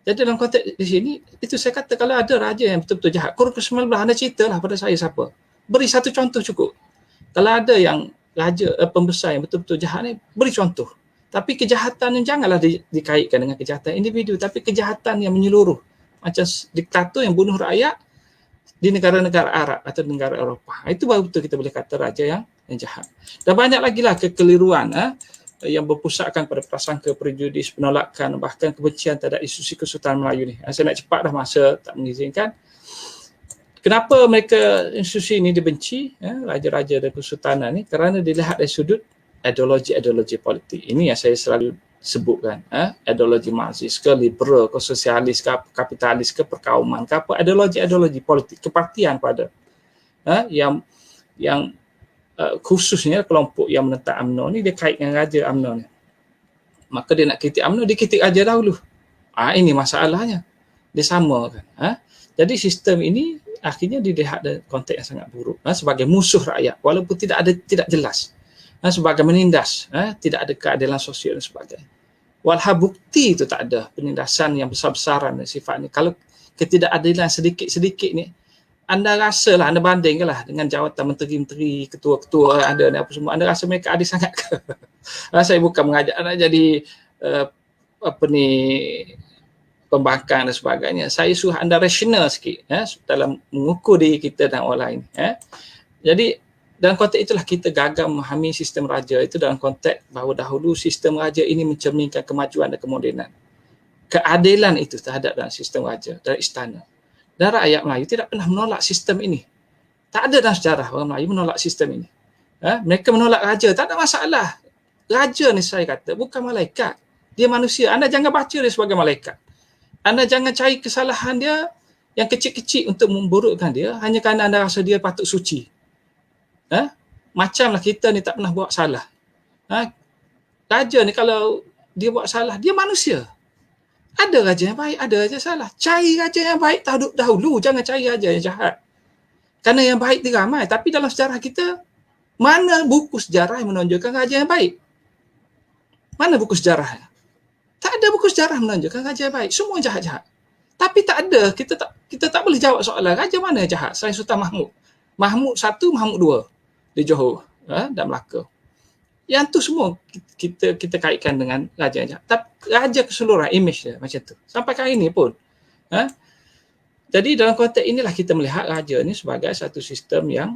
Jadi dalam konteks di sini, itu saya kata kalau ada raja yang betul-betul jahat, kurung ke-19, anda ceritalah pada saya siapa. Beri satu contoh cukup. Kalau ada yang raja, pembesar yang betul-betul jahat ni, beri contoh. Tapi kejahatan yang janganlah dikaitkan dengan kejahatan individu, tapi kejahatan yang menyeluruh. Macam diktator yang bunuh rakyat, di negara-negara Arab atau negara Eropah. Itu baru betul kita boleh kata raja yang jahat. Dan banyak lagi lah kekeliruan yang berpusatkan pada prasangka, prejudis, penolakan, bahkan kebencian terhadap institusi Kesultanan Melayu ni. Saya nak cepat dah, masa tak mengizinkan. Kenapa mereka institusi ini dibenci, raja-raja dan kesultanan ni? Kerana dilihat dari sudut ideologi politik. Ini yang saya selalu sebutkan, ideologi Marxis ke, liberal ke, sosialis ke, kapitalis ke, perkauman ke, apa ideologi politik, kepartian pada yang khususnya kelompok yang menentang UMNO ni, dia kait dengan raja UMNO ni. Maka dia nak kritik UMNO, dia kritik raja dahulu. Ini masalahnya. Dia samakan. Jadi sistem ini akhirnya dilihat dalam konteks yang sangat buruk, sebagai musuh rakyat walaupun tidak jelas, sebagai menindas, tidak ada keadilan sosial dan sebagainya. Walhal bukti itu tak ada, penindasan yang besar-besaran sifat ni. Kalau ketidakadilan sedikit-sedikit ni, anda rasalah, anda bandingkanlah dengan jawatan menteri-menteri, ketua-ketua ada ni apa semua, anda rasa mereka adil sangat ke? Saya bukan mengajak anda jadi pembangkang dan sebagainya. Saya suruh anda rasional sikit dalam mengukur diri kita dan orang lain. Jadi dalam konteks itulah kita gagal memahami sistem raja itu, dalam konteks bahawa dahulu sistem raja ini mencerminkan kemajuan dan kemodenan. Keadilan itu terhadap dalam sistem raja, dari istana. Dan rakyat Melayu tidak pernah menolak sistem ini. Tak ada dalam sejarah orang Melayu menolak sistem ini. Mereka menolak raja, tak ada masalah. Raja ni saya kata bukan malaikat. Dia manusia. Anda jangan baca dia sebagai malaikat. Anda jangan cari kesalahan dia yang kecil-kecil untuk memburukkan dia hanya kerana anda rasa dia patut suci. Macamlah kita ni tak pernah buat salah. Raja ni kalau dia buat salah, dia manusia. Ada raja yang baik, ada raja salah. Cari raja yang baik dahulu, jangan cari raja yang jahat. Kerana yang baik dia ramai, tapi dalam sejarah kita, mana buku sejarah yang menunjukkan raja yang baik? Mana buku sejarah? Tak ada buku sejarah menunjukkan raja yang baik. Semua jahat-jahat. Tapi tak ada, kita tak boleh jawab soalan raja mana yang jahat. Selain Sultan Mahmud. Mahmud 1, Mahmud 2 di Johor dan Melaka. Yang tu semua kita kaitkan dengan raja yang jahat. Tapi raja keseluruhan image dia macam tu. Sampai kali ini pun. Jadi dalam konteks inilah kita melihat raja ni sebagai satu sistem yang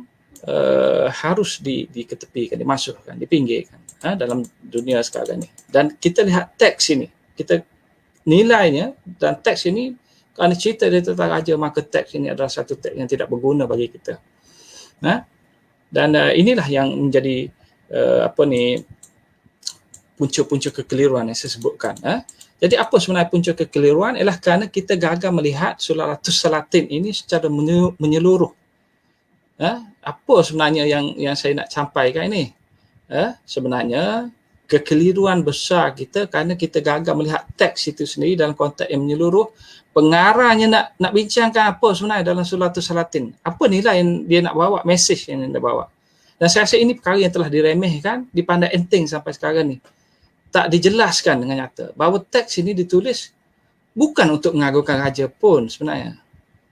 harus diketepikan, dimasukkan, dipinggirkan dalam dunia sekarang ni. Dan kita lihat teks ini, kita nilainya, dan teks ini kerana cerita dia tentang raja, maka teks ini adalah satu teks yang tidak berguna bagi kita. Dan inilah yang menjadi punca-punca kekeliruan yang saya sebutkan. Jadi apa sebenarnya punca kekeliruan? Ialah kerana kita gagal melihat Sularatus Salatin ini secara menyeluruh. Apa sebenarnya yang saya nak sampaikan ini? Sebenarnya kekeliruan besar kita kerana kita gagal melihat teks itu sendiri dalam konteks yang menyeluruh. Pengarahnya nak bincangkan apa sebenarnya dalam Sularatus Salatin. Apa nilai yang dia nak bawa, mesej yang dia bawa. Dan saya rasa ini perkara yang telah diremehkan, dipandang enteng sampai sekarang ni. Tak dijelaskan dengan nyata bahawa teks ini ditulis bukan untuk mengagungkan raja pun sebenarnya.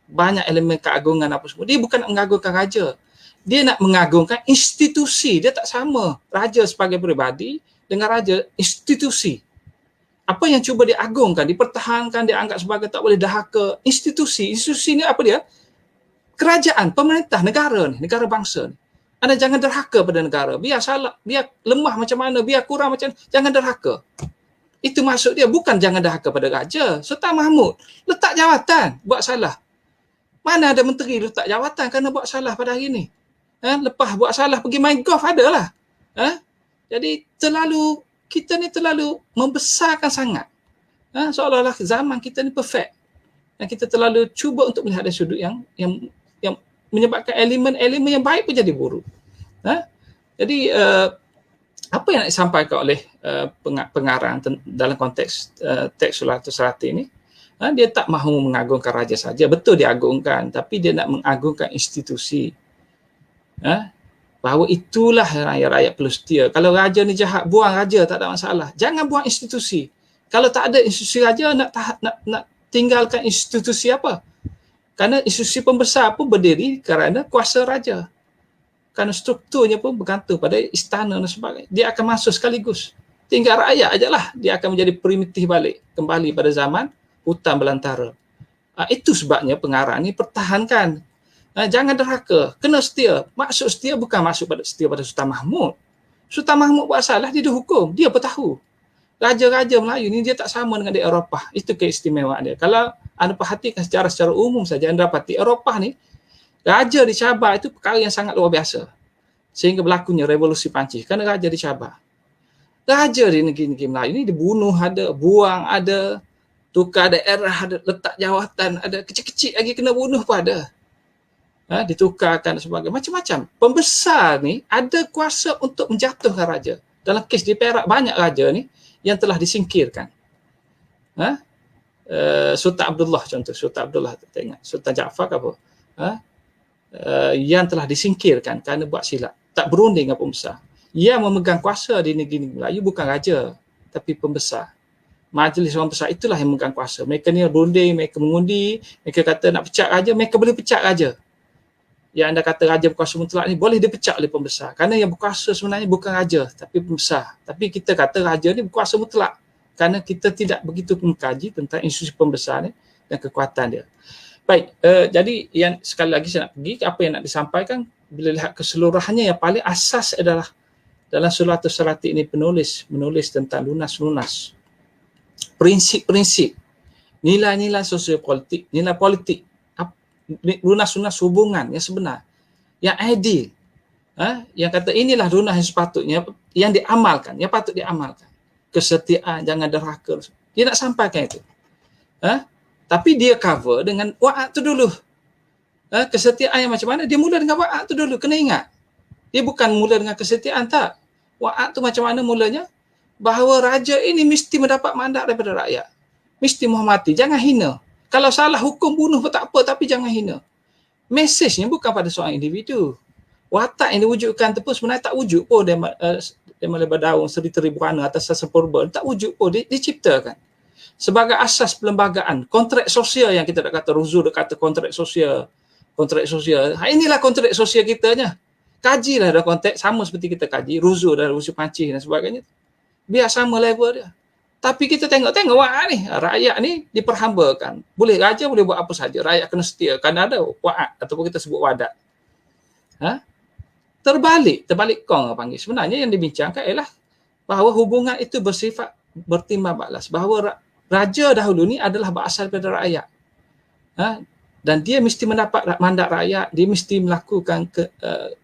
Banyak elemen keagungan apa semua. Dia bukan nak mengagungkan raja. Dia nak mengagungkan institusi. Dia tak sama raja sebagai peribadi dengan raja institusi. Apa yang cuba diagungkan, dipertahankan, dianggap sebagai tak boleh dahaka. Institusi ni apa dia? Kerajaan, pemerintah, negara ni, negara bangsa ni. Anda jangan derhaka pada negara. Biar salah, biar lemah macam mana, biar kurang macam mana, jangan derhaka. Itu maksud dia, bukan jangan derhaka pada raja. Sultan Mahmud letak jawatan, buat salah. Mana ada menteri letak jawatan kerana buat salah pada hari ni? Lepas buat salah pergi main golf adalah. Jadi kita ni terlalu membesarkan sangat. Seolah-olah zaman kita ni perfect. Dan kita terlalu cuba untuk melihat dari sudut yang menyebabkan elemen-elemen yang baik pun jadi buruk. Jadi apa yang nak disampaikan oleh pengarang dalam konteks teks Sularatus Salatin ini? Dia tak mahu mengagungkan raja saja. Betul dia agungkan, tapi dia nak mengagungkan institusi. Bahawa itulah rakyat perlu setia. Kalau raja ni jahat, buang raja, tak ada masalah. Jangan buang institusi. Kalau tak ada institusi raja, nak tinggalkan institusi apa? Kerana institusi pembesar pun berdiri kerana kuasa raja. Kerana strukturnya pun bergantung pada istana dan sebagainya. Dia akan masuk sekaligus. Tinggal rakyat ajalah, dia akan menjadi primitif balik. Kembali pada zaman hutan belantara. Itu sebabnya pengarang ni pertahankan Jangan derhaka, kena setia. Maksud setia bukan maksud setia pada Sultan Mahmud. Sultan Mahmud buat salah, dia dihukum. Dia pun tahu. Raja-raja Melayu ni dia tak sama dengan di Eropah. Itu keistimewaan dia. Kalau anda perhatikan secara umum saja, anda dapati Eropah ni, raja dicabar itu perkara yang sangat luar biasa. Sehingga berlakunya revolusi Perancis. Kerana raja dicabar. Raja di negeri-negeri Melayu ni dibunuh ada, buang ada, tukar daerah ada, letak jawatan ada, kecil-kecil lagi kena bunuh pun ada. Ditukarkan dan sebagainya, macam-macam. Pembesar ni ada kuasa untuk menjatuhkan raja. Dalam kes di Perak, banyak raja ni yang telah disingkirkan. Sultan Abdullah contoh, Sultan Abdullah tak ingat, Sultan Jaafar ke apa, yang telah disingkirkan kerana buat silap, tak berunding dengan pembesar. Yang memegang kuasa di negeri Melayu bukan raja, tapi pembesar. Majlis orang besar itulah yang memegang kuasa. Mereka ni berunding, mereka mengundi, mereka kata nak pecat raja, mereka boleh pecat raja. Yang anda kata raja berkuasa mutlak ni boleh dipecat oleh pembesar. Kerana yang berkuasa sebenarnya bukan raja, tapi pembesar. Tapi kita kata raja ni berkuasa mutlak. Kerana kita tidak begitu mengkaji tentang institusi pembesar ni dan kekuatan dia. Baik, jadi yang sekali lagi saya nak pergi ke apa yang nak disampaikan. Bila lihat keseluruhannya, yang paling asas adalah dalam Sulatus Salati ini menulis tentang lunas-lunas, prinsip-prinsip, nilai-nilai sosiopolitik, nilai politik, lunas-lunas hubungan yang sebenar, yang adil, yang kata inilah lunas yang sepatutnya, yang diamalkan, yang patut diamalkan. Kesetiaan, jangan derhaka. Dia nak sampaikan itu. Tapi dia cover dengan wa'ad tu dulu. Kesetiaan yang macam mana? Dia mula dengan wa'ad tu dulu, kena ingat. Dia bukan mula dengan kesetiaan, tak. Wa'ad tu macam mana mulanya? Bahawa raja ini mesti mendapat mandat daripada rakyat. Mesti menghormati, jangan hina. Kalau salah hukum bunuh pun tak apa, tapi jangan hina. Mesejnya bukan pada seorang individu. Watak yang diwujudkan tu pun sebenarnya tak wujud pun daripada daun Seri Buana atas asas purba. Tak wujud pun, diciptakan. Sebagai asas perlembagaan, kontrak sosial yang kita nak kata, Ruzul dia kata kontrak sosial. Inilah kontrak sosial kitanya. Kajilah dalam konteks sama seperti kita kaji Ruzul dan Revolusi Perancis dan sebagainya. Biar sama level dia. Tapi kita tengok wa'ad ni, rakyat ni diperhambakan. Boleh raja boleh buat apa saja, rakyat kena setia. Kan ada wa'ad ataupun kita sebut wadat. Terbalik kong panggil. Sebenarnya yang dibincangkan ialah bahawa hubungan itu bersifat bertimbang balas. Bahawa raja dahulu ni adalah berasal daripada rakyat. Dan dia mesti mendapat mandat rakyat, dia mesti melakukan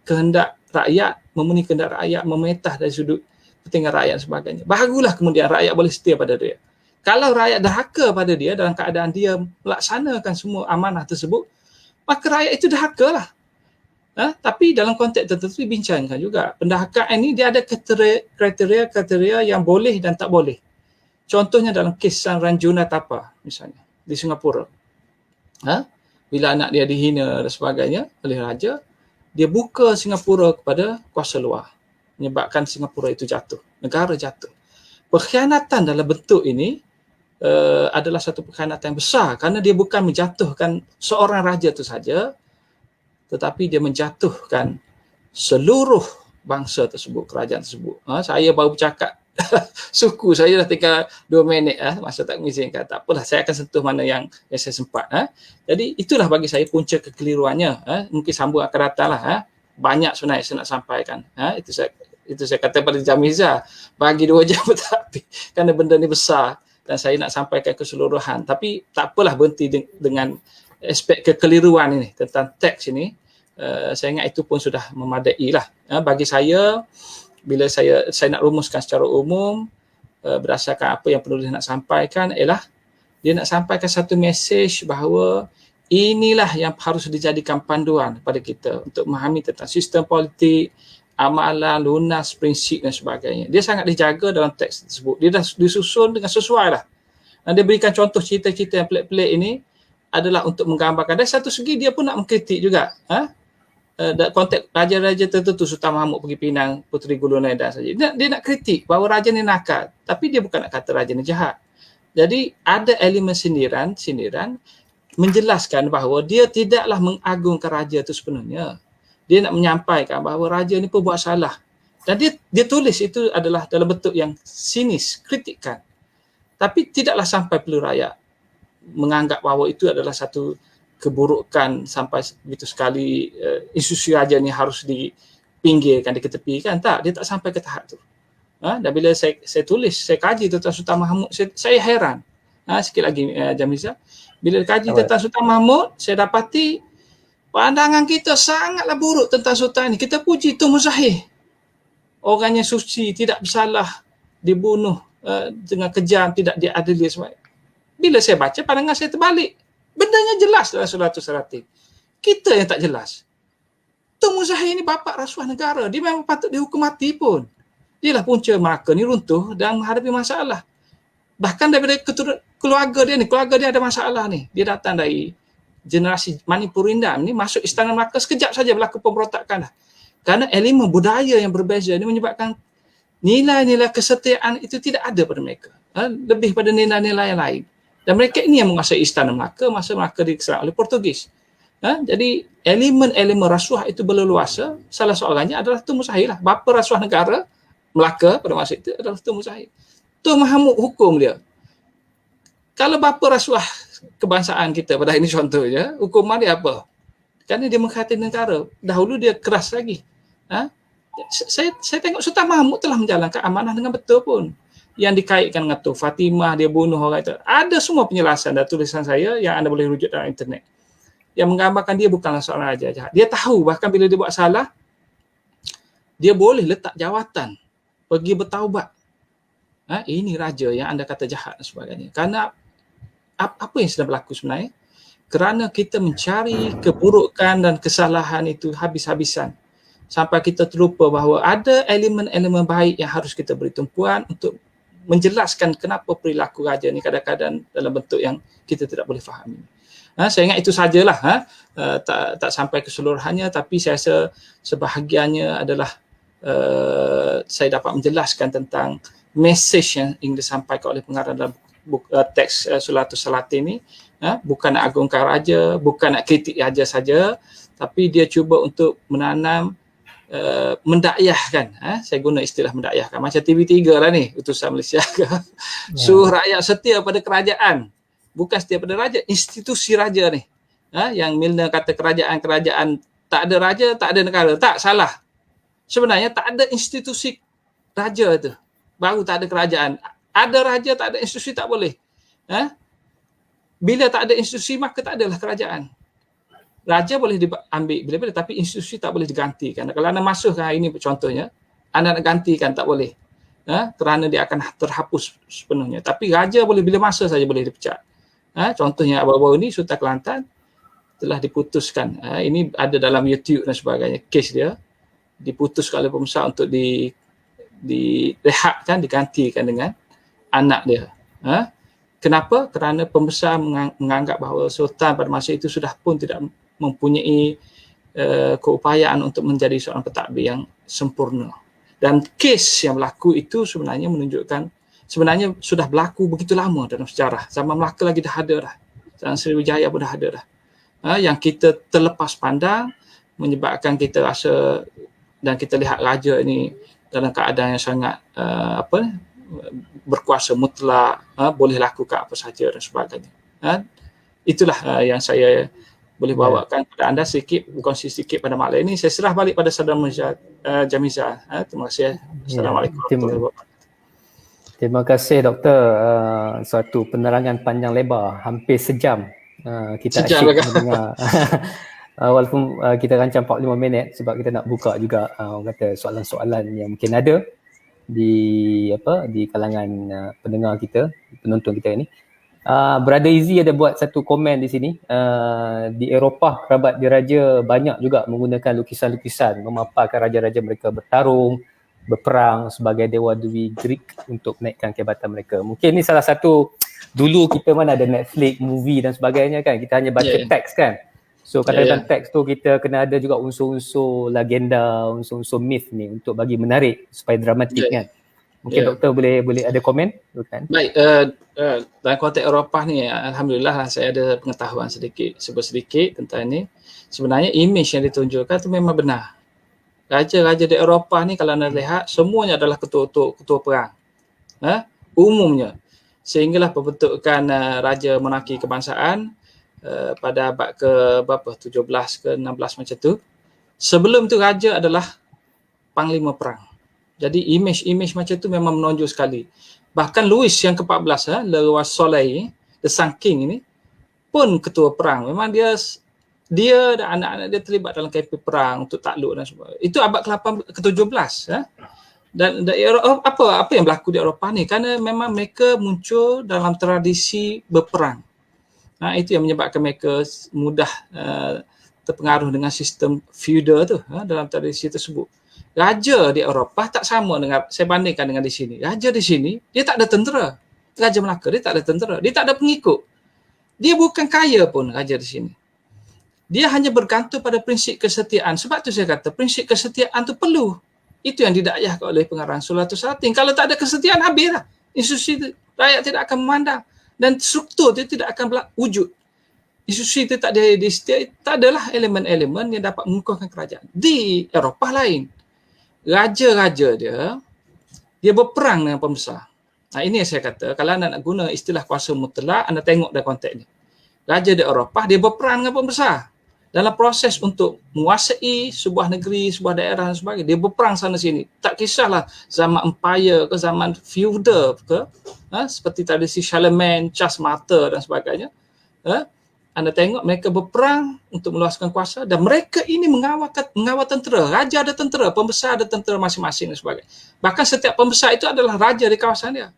kehendak rakyat, memenuhi kehendak rakyat, memetah dari sudut kepentingan rakyat dan sebagainya. Barulah kemudian rakyat boleh setia pada dia. Kalau rakyat dahaka pada dia dalam keadaan dia melaksanakan semua amanah tersebut, maka rakyat itu dahakalah. Tapi dalam konteks tertentu dibincangkan juga. Pendahakaan ini dia ada kriteria yang boleh dan tak boleh. Contohnya dalam kes San Ranjuna Tapa misalnya di Singapura. Bila anak dia dihina dan sebagainya oleh raja, dia buka Singapura kepada kuasa luar. Menyebabkan Singapura itu jatuh, negara jatuh. Pengkhianatan dalam bentuk ini adalah satu pengkhianatan yang besar kerana dia bukan menjatuhkan seorang raja itu saja, tetapi dia menjatuhkan seluruh bangsa tersebut, kerajaan tersebut. Saya baru bercakap suku saya dah tinggal 2 minit, masa tak mengizinkan. Tak apalah, saya akan sentuh mana yang saya sempat. Jadi itulah bagi saya punca kekeliruannya. Mungkin sambung akan datang lah. Banyak sebenarnya saya nak sampaikan. Itu saya kata pada Jamiza, bagi 2 jam tapi kerana benda ni besar dan saya nak sampaikan keseluruhan. Tapi tak apalah berhenti dengan aspek kekeliruan ini tentang teks ini. Saya ingat itu pun sudah memadai lah. Bagi saya, bila saya nak rumuskan secara umum berdasarkan apa yang penulis nak sampaikan ialah dia nak sampaikan satu mesej bahawa inilah yang harus dijadikan panduan kepada kita untuk memahami tentang sistem politik, amalan, lunas, prinsip dan sebagainya. Dia sangat dijaga dalam teks tersebut. Dia dah disusun dengan sesuai lah. Dan dia berikan contoh cerita-cerita yang pelik-pelik ini adalah untuk menggambarkan. Dan satu segi dia pun nak mengkritik juga. Konteks raja-raja tertentu, Sultan Mahmud pergi Pinang, Puteri Gulunedan saja. Dia nak kritik bahawa raja ni nakal. Tapi dia bukan nak kata raja ni jahat. Jadi ada elemen sindiran menjelaskan bahawa dia tidaklah mengagungkan raja itu sepenuhnya. Dia nak menyampaikan bahawa raja ni pun buat salah. Dan dia tulis itu adalah dalam bentuk yang sinis, kritikan. Tapi tidaklah sampai perlu rakyat menganggap bahawa itu adalah satu keburukan sampai begitu sekali institusi raja ni harus dipinggirkan, diketepikan. Tak, dia tak sampai ke tahap tu. Dan bila saya tulis, saya kaji tentang Sultan Mahmud, saya heran. Sikit lagi Jamiza, bila kaji tentang Sultan Mahmud, saya dapati pandangan kita sangatlah buruk tentang Sultan ni. Kita puji Tun Muzahir, orangnya suci, tidak bersalah, dibunuh dengan kejam, tidak diadili. Bila saya baca, pandangan saya terbalik. Bendanya jelas dalam Suratul Salatin. Kita yang tak jelas. Tun Muzahir ni bapa rasuah negara. Dia memang patut dihukum mati pun. Dialah punca Melaka ni runtuh dan menghadapi masalah. Bahkan daripada keluarga dia ada masalah ni. Dia datang dari generasi Manipurindam ni, masuk Istana Melaka sekejap saja berlaku pemberontakan dah. Kerana elemen budaya yang berbeza ni menyebabkan nilai-nilai kesetiaan itu tidak ada pada mereka. Lebih pada nilai-nilai yang lain. Dan mereka ini yang menguasai Istana Melaka masa Melaka diserang oleh Portugis. Jadi elemen-elemen rasuah itu berleluasa. Salah seorangnya adalah Tun Muzahir lah. Bapa rasuah negara Melaka pada masa itu adalah Tun Muzahir. Tun Mahmud hukum dia. Kalau bapa rasuah kebangsaan kita, pada ini contohnya, hukuman dia apa? Kerana dia mengkhianati negara. Dahulu dia keras lagi. Saya tengok Sultan Mahmud telah menjalankan amanah dengan betul pun. Yang dikaitkan dengan tu Fatimah, dia bunuh orang itu. Ada semua penjelasan dan tulisan saya yang anda boleh rujuk dalam internet. Yang menggambarkan dia bukanlah seorang raja jahat. Dia tahu bahkan bila dia buat salah, dia boleh letak jawatan, pergi bertaubat. Ini raja yang anda kata jahat dan sebagainya. Kerana apa yang sedang berlaku sebenarnya? Kerana kita mencari keburukan dan kesalahan itu habis-habisan. Sampai kita terlupa bahawa ada elemen-elemen baik yang harus kita beri tumpuan untuk menjelaskan kenapa perilaku raja ni kadang-kadang dalam bentuk yang kita tidak boleh fahami. Saya ingat itu sajalah. Tak sampai keseluruhannya, tapi saya rasa sebahagiannya adalah saya dapat menjelaskan tentang mesej yang ingin disampaikan oleh pengarang dalam teks Suratul Salatin ni. Bukan nak agungkan raja, bukan nak kritik raja saja, tapi dia cuba untuk menanam mendakyahkan. Saya guna istilah mendakyahkan macam TV3 lah ni, utusan Malaysia ke. Suruh rakyat setia pada kerajaan, bukan setia pada raja, institusi raja ni. Yang Milner kata kerajaan tak ada raja, tak ada negara. Tak, salah. Sebenarnya tak ada institusi raja tu, baru tak ada kerajaan. Ada raja, tak ada institusi, tak boleh. Bila tak ada institusi, maka tak adalah kerajaan. Raja boleh diambil bila-bila, tapi institusi tak boleh digantikan. Kalau anda masukkan hari ini contohnya, anda nak gantikan tak boleh. Kerana dia akan terhapus sepenuhnya. Tapi raja boleh bila masa saja boleh dipecat. Contohnya baru-baru ini Sultan Kelantan telah diputuskan. Ini ada dalam YouTube dan sebagainya. Kes dia diputuskan oleh pembesar untuk direhatkan, digantikan dengan anak dia. Kenapa? Kerana pembesar menganggap bahawa Sultan pada masa itu sudah pun tidak mempunyai keupayaan untuk menjadi seorang pentadbir yang sempurna. Dan kes yang berlaku itu sebenarnya menunjukkan, sebenarnya sudah berlaku begitu lama dalam sejarah. Zaman Melaka lagi dah ada dah. Zaman Sriwijaya pun dah ada dah. Yang kita terlepas pandang menyebabkan kita rasa dan kita lihat raja ini dalam keadaan yang sangat berkuasa mutlak, boleh lakukan apa saja dan sebagainya. Itulah yang saya boleh bawakan kepada anda sedikit, berkongsi sedikit pada malam ini. Saya serah balik pada Saudara Jamiza. Terima kasih. Assalamualaikum warahmatullahi wabarakatuh. Terima kasih Doktor. Suatu penerangan panjang lebar, hampir sejam. Kita asyik mendengar. Walaupun kita rancang 45 minit sebab kita nak buka juga kata soalan-soalan yang mungkin ada di kalangan pendengar kita, penonton kita ini. Brother Izzy ada buat satu komen di sini. Di Eropah, kerabat diraja banyak juga menggunakan lukisan-lukisan memaparkan raja-raja mereka bertarung, berperang sebagai dewa-dewi Greek untuk menaikkan kehebatan mereka. Mungkin ni salah satu, dulu kita mana ada Netflix, movie dan sebagainya kan, kita hanya baca teks kan. So kadang-kadang teks tu kita kena ada juga unsur-unsur legenda, unsur-unsur myth ni untuk bagi menarik supaya dramatik kan. Mungkin Doktor boleh ada komen? Bukan? Baik, dalam konteks Eropah ni, alhamdulillah saya ada pengetahuan sedikit tentang ini. Sebenarnya imej yang ditunjukkan tu memang benar. Raja-raja di Eropah ni kalau anda lihat, semuanya adalah ketua perang. Umumnya. Sehinggalah pembentukan raja monarki kebangsaan pada abad ke berapa, 17 ke 16 macam tu. Sebelum tu raja adalah panglima perang. Jadi image macam tu memang menonjol sekali. Bahkan Louis yang ke-14, Le Roi Soleil, The Sun King ini pun ketua perang. Memang dia dan anak-anak dia terlibat dalam kempen perang untuk takluk dan sebagainya. Itu abad ke-17. Dan apa yang berlaku di Eropah ni? Kerana memang mereka muncul dalam tradisi berperang. Itu yang menyebabkan mereka mudah terpengaruh dengan sistem feudal tu dalam tradisi tersebut. Raja di Eropah tak sama dengan, saya bandingkan dengan di sini. Raja di sini, dia tak ada tentera. Raja Melaka, dia tak ada tentera. Dia tak ada pengikut. Dia bukan kaya pun raja di sini. Dia hanya bergantung pada prinsip kesetiaan. Sebab tu saya kata, prinsip kesetiaan tu perlu. Itu yang didakyahkan oleh pengarang Sulhatul Salatin. Kalau tak ada kesetiaan, habislah. Institusi itu, rakyat tidak akan memandang. Dan struktur itu tidak akan wujud. Institusi itu tak adalah elemen-elemen yang dapat mengukuhkan kerajaan. Di Eropah lain, raja-raja dia berperang dengan pembesar. Ini yang saya kata, kalau anda nak guna istilah kuasa mutlak, anda tengok dah konteks ni. Raja di Eropah, dia berperang dengan pembesar. Dalam proses untuk menguasai sebuah negeri, sebuah daerah dan sebagainya, dia berperang sana sini. Tak kisahlah zaman empire ke zaman feudal ke, seperti tradisi Charlemagne, Charles Martel dan sebagainya. Anda tengok mereka berperang untuk meluaskan kuasa dan mereka ini mengawal tentera. Raja ada tentera, pembesar ada tentera masing-masing dan sebagainya. Bahkan setiap pembesar itu adalah raja di kawasan dia.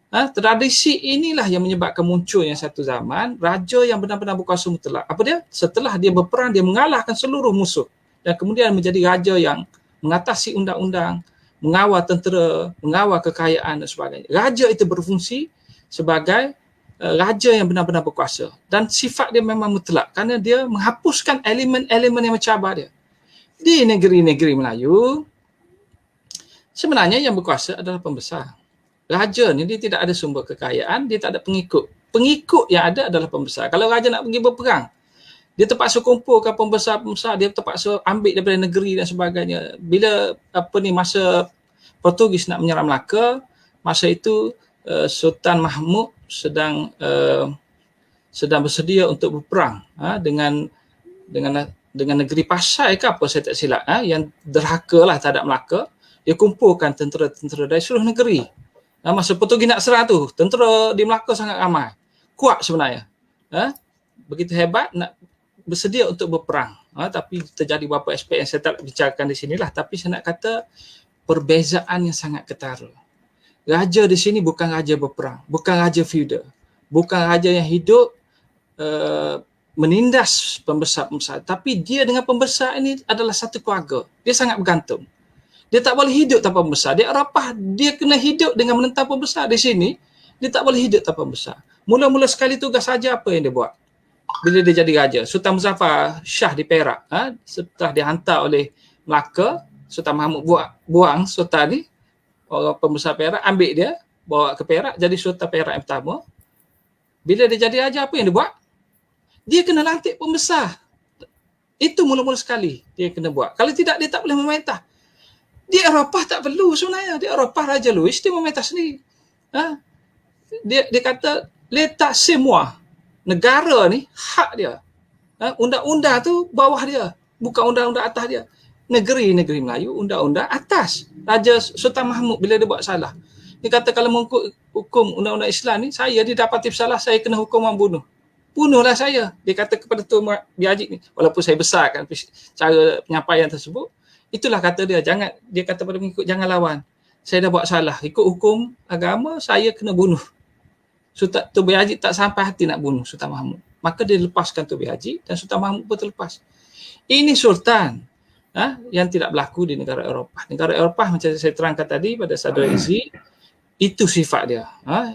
Tradisi inilah yang menyebabkan munculnya satu zaman raja yang benar-benar berkuasa mutlak. Apa dia? Setelah dia berperang, dia mengalahkan seluruh musuh dan kemudian menjadi raja yang mengatasi undang-undang, mengawal tentera, mengawal kekayaan dan sebagainya. Raja itu berfungsi sebagai raja yang benar-benar berkuasa dan sifat dia memang mutlak kerana dia menghapuskan elemen-elemen yang mencabar dia. Di negeri-negeri Melayu, sebenarnya yang berkuasa adalah pembesar. Raja ni dia tidak ada sumber kekayaan, dia tak ada pengikut. Pengikut yang ada adalah pembesar. Kalau raja nak pergi berperang, dia terpaksa kumpulkan pembesar-pembesar, dia terpaksa ambil daripada negeri dan sebagainya. Bila masa Portugis nak menyerang Melaka, masa itu Sultan Mahmud sedang bersedia untuk berperang dengan negeri Pasai ke apa saya tak silap, yang derhaka lah terhadap Melaka. Dia kumpulkan tentera-tentera dari seluruh negeri. Masa Portugis nak serang tu, tentera di Melaka sangat ramai. Kuat sebenarnya. Begitu hebat, nak bersedia untuk berperang. Tapi terjadi beberapa aspek yang saya tak bicarakan di sinilah. Tapi saya nak kata perbezaan yang sangat ketara. Raja di sini bukan raja berperang, bukan raja feudal, bukan raja yang hidup menindas pembesar-pembesar. Tapi dia dengan pembesar ini adalah satu keluarga. Dia sangat bergantung. Dia tak boleh hidup tanpa pembesar. Di Eropah, dia kena hidup dengan menentang pembesar. Di sini, dia tak boleh hidup tanpa pembesar. Mula-mula sekali tugas saja apa yang dia buat? Bila dia jadi raja, Sultan Muzaffar Shah di Perak, setelah dihantar oleh Melaka, Sultan Mahmud buang Sultan ni, orang pembesar Perak, ambil dia, bawa ke Perak, jadi Sultan Perak yang pertama. Bila dia jadi raja, apa yang dia buat? Dia kena lantik pembesar. Itu mula-mula sekali dia kena buat. Kalau tidak, dia tak boleh memerintah. Di Eropah tak perlu sebenarnya. Di Eropah Raja Louis dia memerintah sendiri. Dia kata letak semua negara ni hak dia. Undang-undang tu bawah dia, bukan undang-undang atas dia. Negeri-negeri Melayu undang-undang atas. Raja Sultan Mahmud bila dia buat salah, dia kata kalau mengikut hukum undang-undang Islam ni, saya didapati bersalah, saya kena hukuman bunuh. Bunuhlah saya. Dia kata kepada Tun Biajik ni, walaupun saya besarkan cara penyampaian tersebut, itulah kata dia, dia kata pada pengikut, jangan lawan. Saya dah buat salah. Ikut hukum agama, saya kena bunuh. Sultan Tun Biajik tak sampai hati nak bunuh Sultan Mahmud. Maka dia lepaskan Tun Biajik dan Sultan Mahmud pun terlepas. Ini sultan yang tidak berlaku di negara Eropah. Negara Eropah macam saya terangkan tadi pada Saudara Izzy, itu sifat dia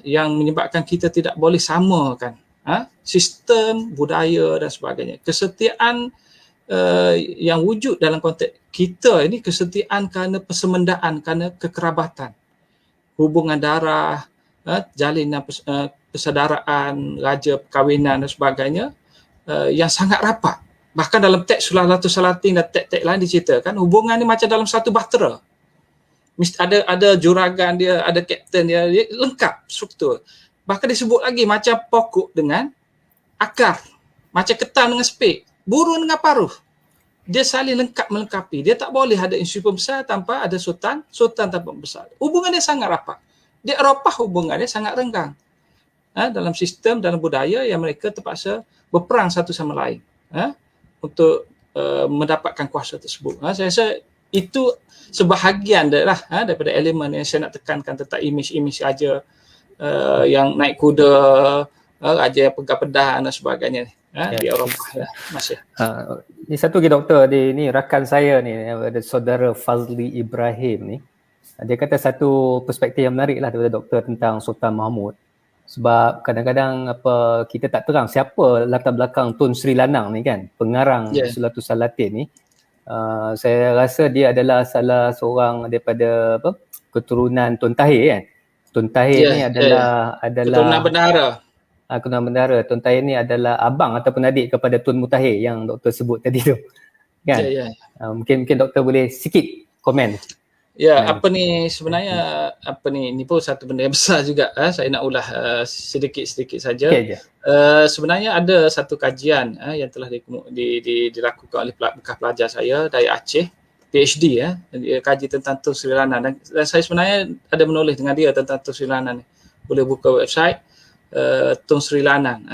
yang menyebabkan kita tidak boleh samakan sistem, budaya dan sebagainya. Kesetiaan yang wujud dalam konteks kita ini, kesetiaan kerana persemendaan, kerana kekerabatan, hubungan darah, jalinan persaudaraan, raja, perkahwinan dan sebagainya yang sangat rapat. Bahkan dalam teks Sulhatul Salatin dan teks-teks lain diceritakan hubungan ni macam dalam satu bahtera. Ada juragan dia, ada kapten dia lengkap struktur. Bahkan disebut lagi macam pokok dengan akar. Macam ketam dengan spek, burung dengan paruh. Dia saling melengkapi. Dia tak boleh ada institusi pembesar tanpa ada sultan, sultan tanpa pembesar. Hubungan dia sangat rapat. Di Eropah hubungan dia sangat renggang. Dalam sistem, dalam budaya yang mereka terpaksa berperang satu sama lain untuk mendapatkan kuasa tersebut. Saya rasa itu sebahagian daripada elemen yang saya nak tekankan tentang imej-imej raja yang naik kuda, raja yang pegang pedang dan sebagainya di Eropah. Masih. Ini satu lagi doktor, ni rakan saya ni, ada saudara Fazli Ibrahim ni. Dia kata satu perspektif yang menarik lah daripada doktor tentang Sultan Mahmud. Sebab kadang-kadang kita tak terang siapa latar belakang Tun Sri Lanang ni kan, pengarang Sulatu Salatin ni. Saya rasa dia adalah salah seorang daripada keturunan Tun Tahir kan. Tun Tahir ni adalah keturunan bendahara. Keturunan bendahara. Tun Tahir ni adalah abang ataupun adik kepada Tun Mutahir yang doktor sebut tadi tu. Kan? Mungkin doktor boleh sikit komen. Sebenarnya ni pun satu benda yang besar juga. Saya nak ulah sedikit-sedikit saja. Sebenarnya ada satu kajian yang telah dilakukan oleh bekas pelajar saya dari Aceh, PhD dia kaji tentang Tun Sri Lanang, dan saya sebenarnya ada menulis dengan dia tentang Tun Sri Lanang ni. Boleh buka website Tun Sri Lanang.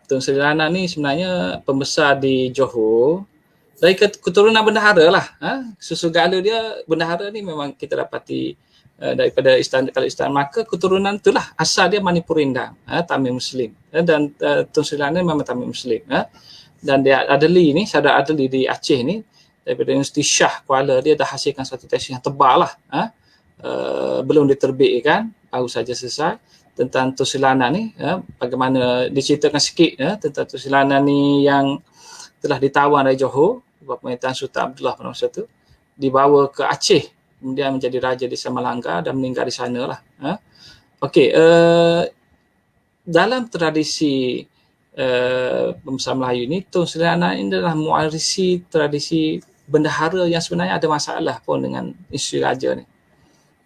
Tun Sri Lanang ni sebenarnya pembesar di Johor. Dari keturunan bendahara lah. Segala dia bendahara ni memang kita dapati daripada istana, kalau istana Melaka, keturunan itulah asal dia Manipurindang, Tamil Muslim. Dan Tun Sri Lanang memang Tamil Muslim. Dan dia Adli ni, saudara Adli di Aceh ni, daripada Universiti Shah Kuala, dia dah hasilkan satu tesis yang tebal lah. Belum diterbitkan, baru saja selesai, tentang Tun Sri Lanang ni. Bagaimana diceritakan sikit tentang Tun Sri Lanang ni yang telah ditawan dari Johor pemerintahan Sultan Abdullah pada masa itu, dibawa ke Aceh, kemudian menjadi raja di Samalangga dan meninggal di sana lah. Dalam tradisi pembesar Melayu ni, Tun Sri Lanang ini adalah mewarisi tradisi bendahara yang sebenarnya ada masalah pun dengan isteri raja ni.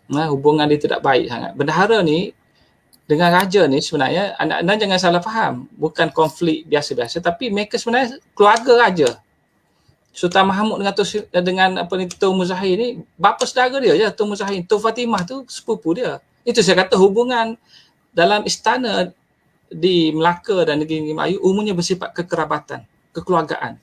Hubungan dia tidak baik sangat. Bendahara ni dengan raja ni sebenarnya, anda jangan salah faham, bukan konflik biasa-biasa, tapi mereka sebenarnya keluarga raja. Sultan Mahmud dengan Tun Muzahir ni, bapa saudara dia je, Tun Muzahir. Tun Fatimah tu sepupu dia. Itu saya kata hubungan dalam istana di Melaka dan negeri Melayu umumnya bersifat kekerabatan, kekeluargaan.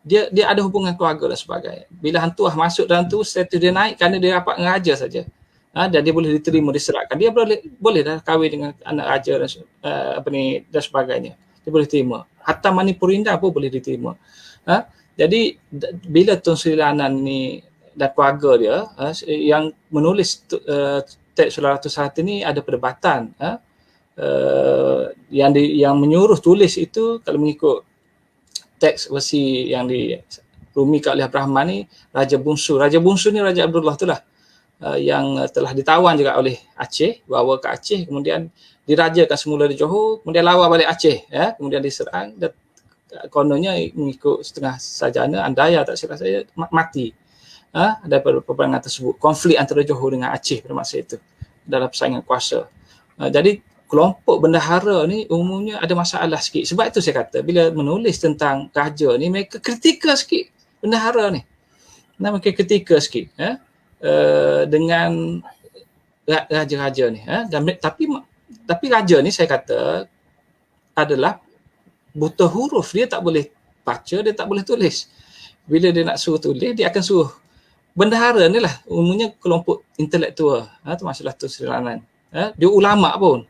Dia ada hubungan keluarga dan sebagainya. Bila Hang Tuah masuk dalam tu, status dia naik kerana dia rapat dengan raja saja. Dan dia boleh diterima, diserahkan. Dia boleh dah kahwin dengan anak raja dan dan sebagainya. Dia boleh terima. Hatta Manipurindang pun boleh diterima. Jadi bila Tun Sri Lanang ni dan keluarga dia yang menulis teks Sulatu Salatin ni ada perdebatan. Yang menyuruh tulis itu, kalau mengikut teks versi yang dirumikan oleh Abrahman ni, Raja Bungsu. Raja Bungsu ni Raja Abdullah tu lah, yang telah ditawan juga oleh Aceh, bawa ke Aceh, kemudian dirajakan semula di Johor, kemudian lawa balik Aceh, kemudian diserang dan kononnya mengikut setengah sarjana, andaya tak silap saya, mati daripada peperangan tersebut. Konflik antara Johor dengan Aceh pada masa itu dalam persaingan kuasa. Jadi kelompok bendahara ni umumnya ada masalah sikit. Sebab itu saya kata bila menulis tentang raja ni, mereka kritikal sikit bendahara ni. Mereka kritikal sikit dengan raja-raja ni. Tapi raja ni saya kata adalah buta huruf. Dia tak boleh baca, dia tak boleh tulis. Bila dia nak suruh tulis, dia akan suruh. Bendahara ni lah umumnya kelompok intelektual. Termasuklah Tun Sri Lanang. Dia ulama pun.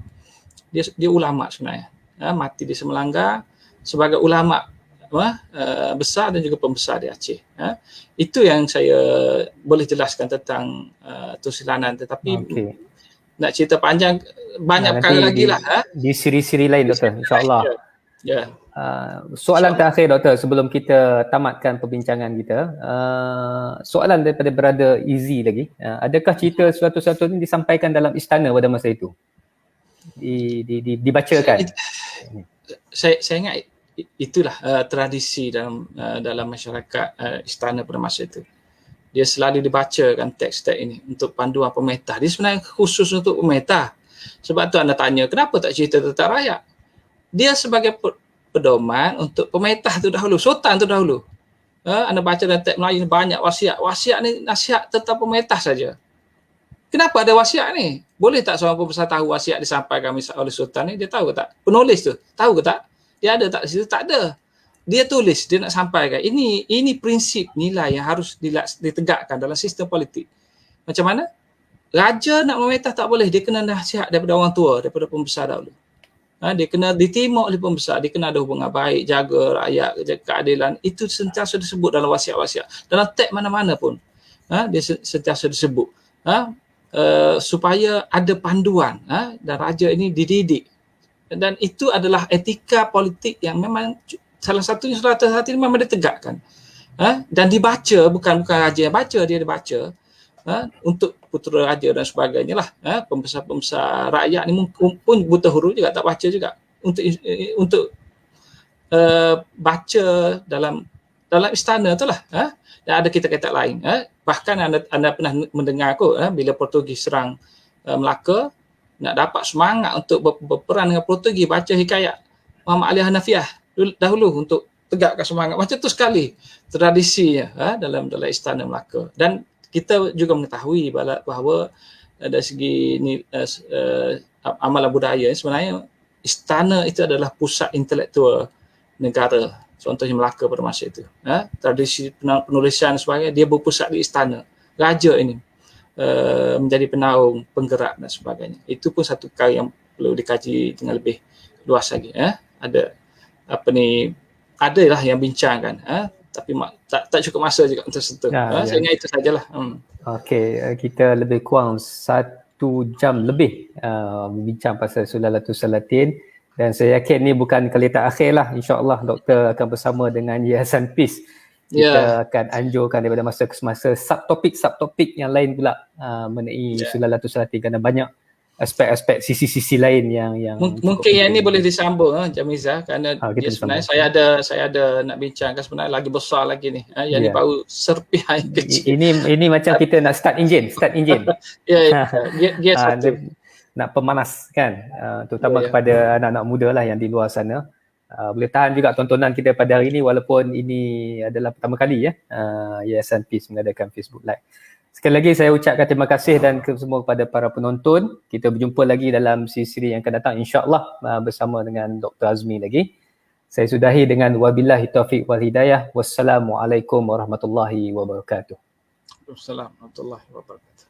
Dia ulama sebenarnya. Mati di Semelangga sebagai ulama besar dan juga pembesar di Aceh. Itu yang saya boleh jelaskan tentang Tun Sri Lanang. Tetapi nak cerita panjang, banyak perkara lagi lah. Di siri-siri lain, Doktor, insyaAllah. Ya. Soalan terakhir, Doktor, sebelum kita tamatkan perbincangan kita. Soalan daripada Brother Easy lagi. Adakah cerita sesuatu-sesuatu ini disampaikan dalam istana pada masa itu? Dibacakan? Saya ingat itulah tradisi dalam masyarakat istana pada masa itu. Dia selalu dibacakan teks-teks ini untuk panduan pemerintah. Dia sebenarnya khusus untuk pemerintah. Sebab tu anda tanya, kenapa tak cerita tentang rakyat? dia sebagai pedoman untuk pemerintah tu dahulu, sultan tu dahulu. Anda baca dalam teks Melayu banyak wasiat. Wasiat ni nasihat tentang pemerintah saja. Kenapa ada wasiat ni? Boleh tak seorang pembesar tahu wasiat disampaikan oleh sultan ni? Dia tahu ke tak? Penulis tu tahu ke tak? Dia ada tak di situ? Tak ada. Dia tulis, dia nak sampaikan. Ini prinsip nilai yang harus ditegakkan dalam sistem politik. Macam mana? Raja nak memerintah tak boleh. Dia kena nasihat daripada orang tua, daripada pembesar dahulu. Dia kena diterima oleh pembesar, dia kena ada hubungan baik, jaga rakyat, jaga keadilan. Itu sentiasa disebut dalam wasiat-wasiat. Dalam teks mana-mana pun dia sentiasa disebut supaya ada panduan dan raja ini dididik. Dan itu adalah etika politik yang memang salah satunya Sultan Hati memang ditegakkan. Dan dibaca, bukan raja yang baca, dia dibaca untuk putera raja dan sebagainya lah. Pembesar-pembesar rakyat ni pun buta huruf juga, tak baca juga. Untuk baca dalam istana tu lah. Dan ada kitab-kitab lain. Bahkan anda pernah mendengar kot bila Portugis serang Melaka, nak dapat semangat untuk berperang dengan Portugis, baca hikayat Muhammad Ali Hanafiah dahulu untuk tegakkan semangat. Macam tu sekali tradisinya dalam istana Melaka. Dan kita juga mengetahui bahawa dari segi amalan budaya sebenarnya istana itu adalah pusat intelektual negara. Contohnya Melaka pada masa itu. Tradisi penulisan sebagainya dia berpusat di istana. Raja ini menjadi penaung, penggerak dan sebagainya. Itu pun satu perkara yang perlu dikaji dengan lebih luas lagi. Adalah yang bincangkan. Tapi tak cukup masa juga untuk sentuh. Saya ingat itu sajalah. Okey, kita lebih kurang 1 jam lebih bincang pasal Sulalatul Salatin, dan saya yakin ni bukan kali terakhir lah. InsyaAllah doktor akan bersama dengan Yayasan Peace. Kita akan anjurkan daripada masa ke semasa subtopik yang lain pula mengenai Sulalatul Salatin, kerana banyak aspek-aspek sisi-sisi lain yang mungkin yang ni boleh disambung Jamiza, kerana dia sebenarnya saya ada nak bincangkan sebenarnya lagi besar lagi ni. Yang ni baru serpihan kecil. Ini macam kita nak start enjin. Nak pemanas kan, terutama kepada anak-anak muda lah yang di luar sana. Boleh tahan juga tontonan kita pada hari ini, walaupun ini adalah pertama kali Yayasan Peace mengadakan Facebook Live. Sekali lagi saya ucapkan terima kasih dan semua kepada para penonton. Kita berjumpa lagi dalam siri yang akan datang insya-Allah bersama dengan Dr. Azmi lagi. Saya sudahi dengan wabillahi taufiq wal hidayah. Wassalamualaikum warahmatullahi wabarakatuh. Waalaikumsalam warahmatullahi wabarakatuh.